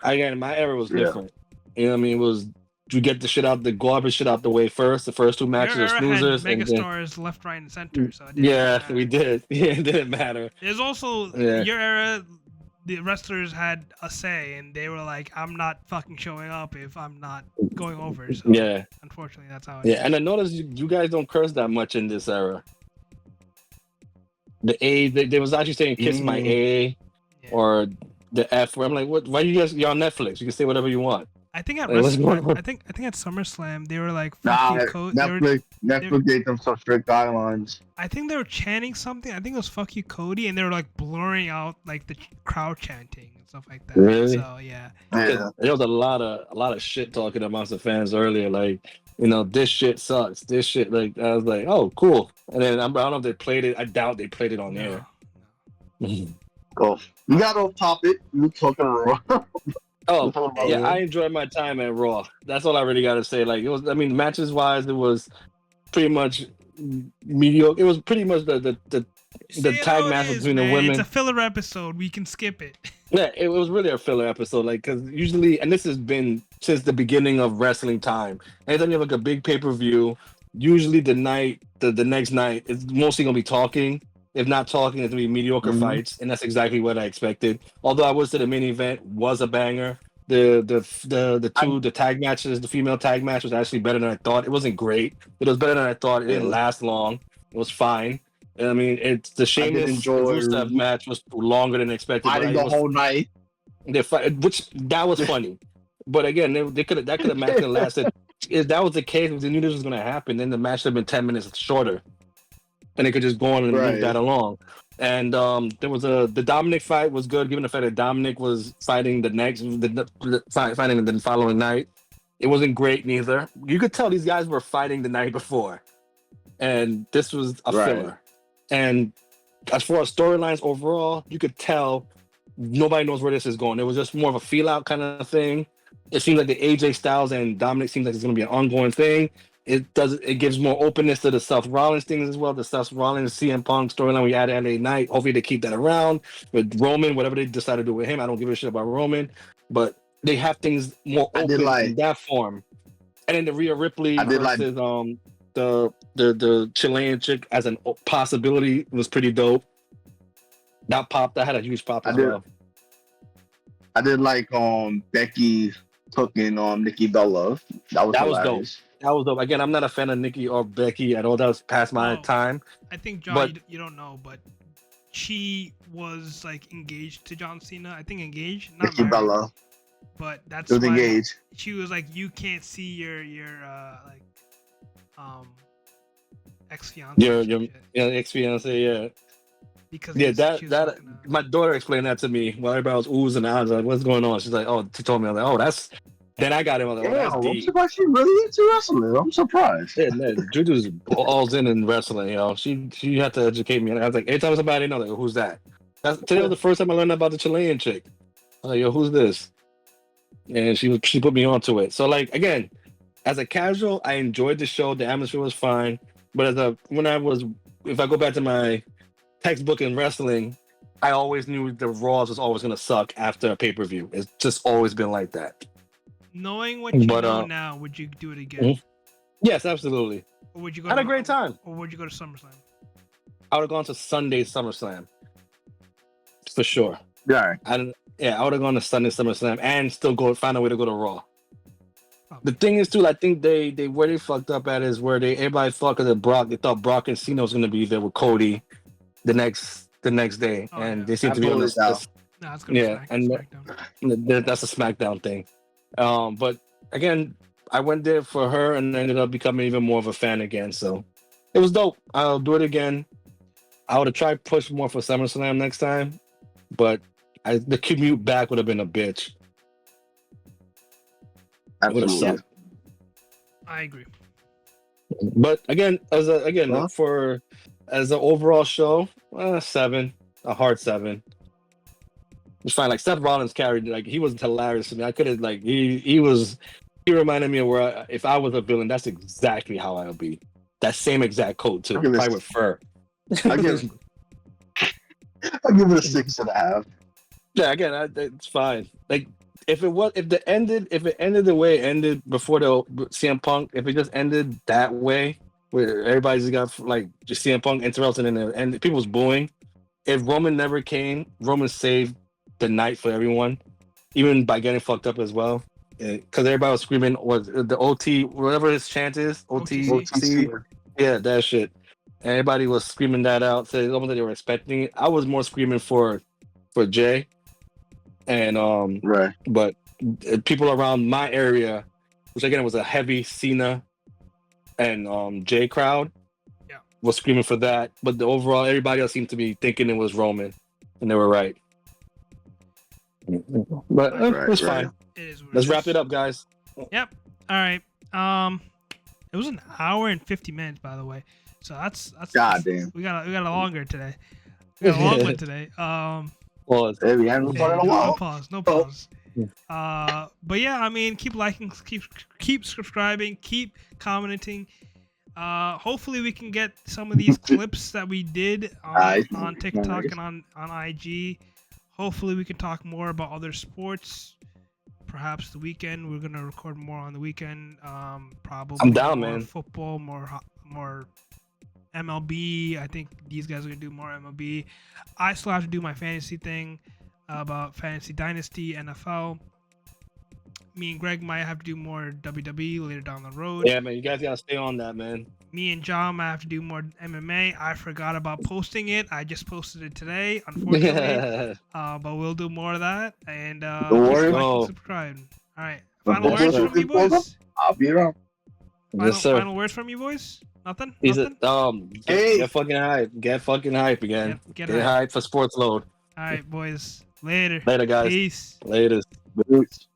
Again, my era was different. You know what I mean? It was you get the garbage shit out the way first. The first 2 matches Your are era snoozers. had and then, megastars left, right, and center. So it didn't yeah, matter. we did. Yeah, it didn't matter. There's also Yeah. your era. The wrestlers had a say, and they were like, "I'm not fucking showing up if I'm not going over." So Yeah, unfortunately, that's how it yeah. And I noticed you guys don't curse that much in this era. The A, they was actually saying "kiss my A" Yeah. or the F. Where I'm like, what? Why you guys? You're on Netflix. You can say whatever you want. I think at Like, what's going on? I think at SummerSlam they were like Nah, fuck you Cody. Netflix gave them some strict guidelines. I think they were chanting something. I think it was "fuck you, Cody," and they were like blurring out like the crowd chanting and stuff like that. Really? So yeah, Yeah. There was a lot of shit talking amongst the fans earlier, like, this shit sucks. This shit, like, I was like, oh, cool. And then I don't know if they played it. I doubt they played it on air. Go. You got off topic. You talking raw. Oh, Hey, yeah, man. I enjoyed my time at Raw. That's all I really got to say. Like, it was, I mean, matches wise, it was pretty much mediocre. It was pretty much the Say it tag how it match is, between the man. women. It's a filler episode. We can skip it. Yeah, it was really a filler episode. Like, because usually, and this has been since the beginning of wrestling time. Anytime you have like a big pay per view, usually the next night, it's mostly gonna be talking. If not talking, it's gonna be mediocre Mhm. fights, and that's exactly what I expected. Although I would say the main event was a banger. The tag matches, the female tag match was actually better than I thought. It wasn't great, but it was better than I thought. It didn't Yeah. last long. It was fine. I mean, it's the Sheamus enjoy Rusev match was longer than expected. But Fighting it the was, whole night. they fight, which that was funny. But again, they could that could have match could have lasted. If that was the case, if they knew this was going to happen, then the match should have been 10 minutes shorter, and they could just go on and move Right. that along. And there was the Dominic fight was good, given the fact that Dominic was fighting fighting the following night. It wasn't great neither. You could tell these guys were fighting the night before, and this was a Right. filler. And as far as storylines overall, you could tell nobody knows where this is going. It was just more of a feel out kind of thing. It seems like the AJ Styles and Dominic seems like it's going to be an ongoing thing. It gives more openness to the Seth Rollins things as well. The Seth Rollins CM Punk storyline we had LA Night. Hopefully they keep that around with Roman, whatever they decide to do with him. I don't give a shit about Roman, but they have things more I did open like- in that form. And then the Rhea Ripley I did like- versus the Chilean chick as a possibility was pretty dope. That had a huge pop as I did. well. I did like Becky cooking Nikki Bella. That was hilarious. That was dope. Again, I'm not a fan of Nikki or Becky at all. That was past my Oh. time. I think John, But- you don't know, but she was like engaged to John Cena. I think engaged, not Nikki married, Bella. but that's She was why engaged. she was like, you can't see your like ex fiance. Your ex-fiance, yeah. Because Yeah, she was that fucking, my daughter explained that to me while everybody was oohs and ahs. Like, what's going on? She's like, oh, she told me. I was like, oh, that's. Then I got him. I was like, oh, Damn, that's I'm deep. surprised she really into wrestling. I'm surprised. Yeah, man, Juju's balls in wrestling. She had to educate me. And I was like, anytime somebody I didn't know, like, who's that? Today was the first time I learned about the Chilean chick. I was like, yo, who's this? And she put me onto it. So like again, as a casual, I enjoyed the show. The atmosphere was fine. But if I go back to my textbook in wrestling, I always knew the Raws was always gonna suck after a pay-per-view. It's just always been like that. knowing what you But, know now, would you do it again? Mhm. Yes, absolutely. Or would you go Had to, a great time. Or would you go to SummerSlam? I would have gone to Sunday's SummerSlam. For sure. Yeah. I would have gone to Sunday SummerSlam and still find a way to go to Raw. Oh. The thing is too, I think they where they fucked up at is where everybody thought because they thought Brock and Cena was gonna be there with Cody the next day. Oh, and yeah. they seem I to be on pulled this, it out. No, it's gonna be Yeah, and SmackDown. that's a SmackDown thing. But again, I went there for her and ended up becoming even more of a fan again. So it was dope. I'll do it again. I would have tried push more for SummerSlam next time, but the commute back would have been a bitch. It would have Absolutely. sucked. I agree. But again, as an overall show, 7, a hard 7. It's fine. Like Seth Rollins carried, like he was hilarious to me. I could have like he reminded me of where if I was a villain, that's exactly how I would be. That same exact coat too, Look at this. probably with fur. I'll give it a 6.5. Yeah, again, it's fine. Like if it ended the way it ended before the CM Punk, if it just ended that way, where everybody just got like just CM Punk interrupting and people was booing. If Roman never came, Roman saved the night for everyone, even by getting fucked up as well. Because everybody was screaming, was the OT, whatever his chant is, OTC. Yeah, that shit. And everybody was screaming that out. So it's almost like they were expecting it. I was more screaming for Jay. And Right. but people around my area, which again was a heavy Cena and Jay crowd, Yeah. was screaming for that. But the overall, everybody else seemed to be thinking it was Roman, and they were right. But Right, it's right. fine. It is what Let's it wrap is. it up, guys. Yep. All right. It was an hour and 50 minutes, by the way. So that's Goddamn. we got a longer today. We got a long one today. Well, Hey, we haven't Yeah, recorded in a no while. pause, no Oh. pause. But yeah, I mean, keep liking, keep subscribing, keep commenting. Hopefully we can get some of these clips that we did Nice, on nice, TikTok nice. and on IG. Hopefully we can talk more about other sports. Perhaps the weekend we're gonna record more on the weekend. Probably I'm down, more man. football, more MLB. I think these guys are gonna do more MLB. I still have to do my fantasy thing about fantasy dynasty, NFL. Me and Greg might have to do more WWE later down the road. Yeah, man, you guys gotta stay on that, man. Me and John might have to do more MMA. I forgot about posting it. I just posted it today, unfortunately. But we'll do more of that. And worry. Go. subscribe. All right. But Final Yes, words sir. from you boys. I'll be around. Yes, sir. Final words from you boys. Nothing. He's Nothing. Hey. get fucking hype. Get fucking hype again. Get Get hype. hype for Sportsload. All right, boys. Later. Later, guys. Peace. Later. Boots.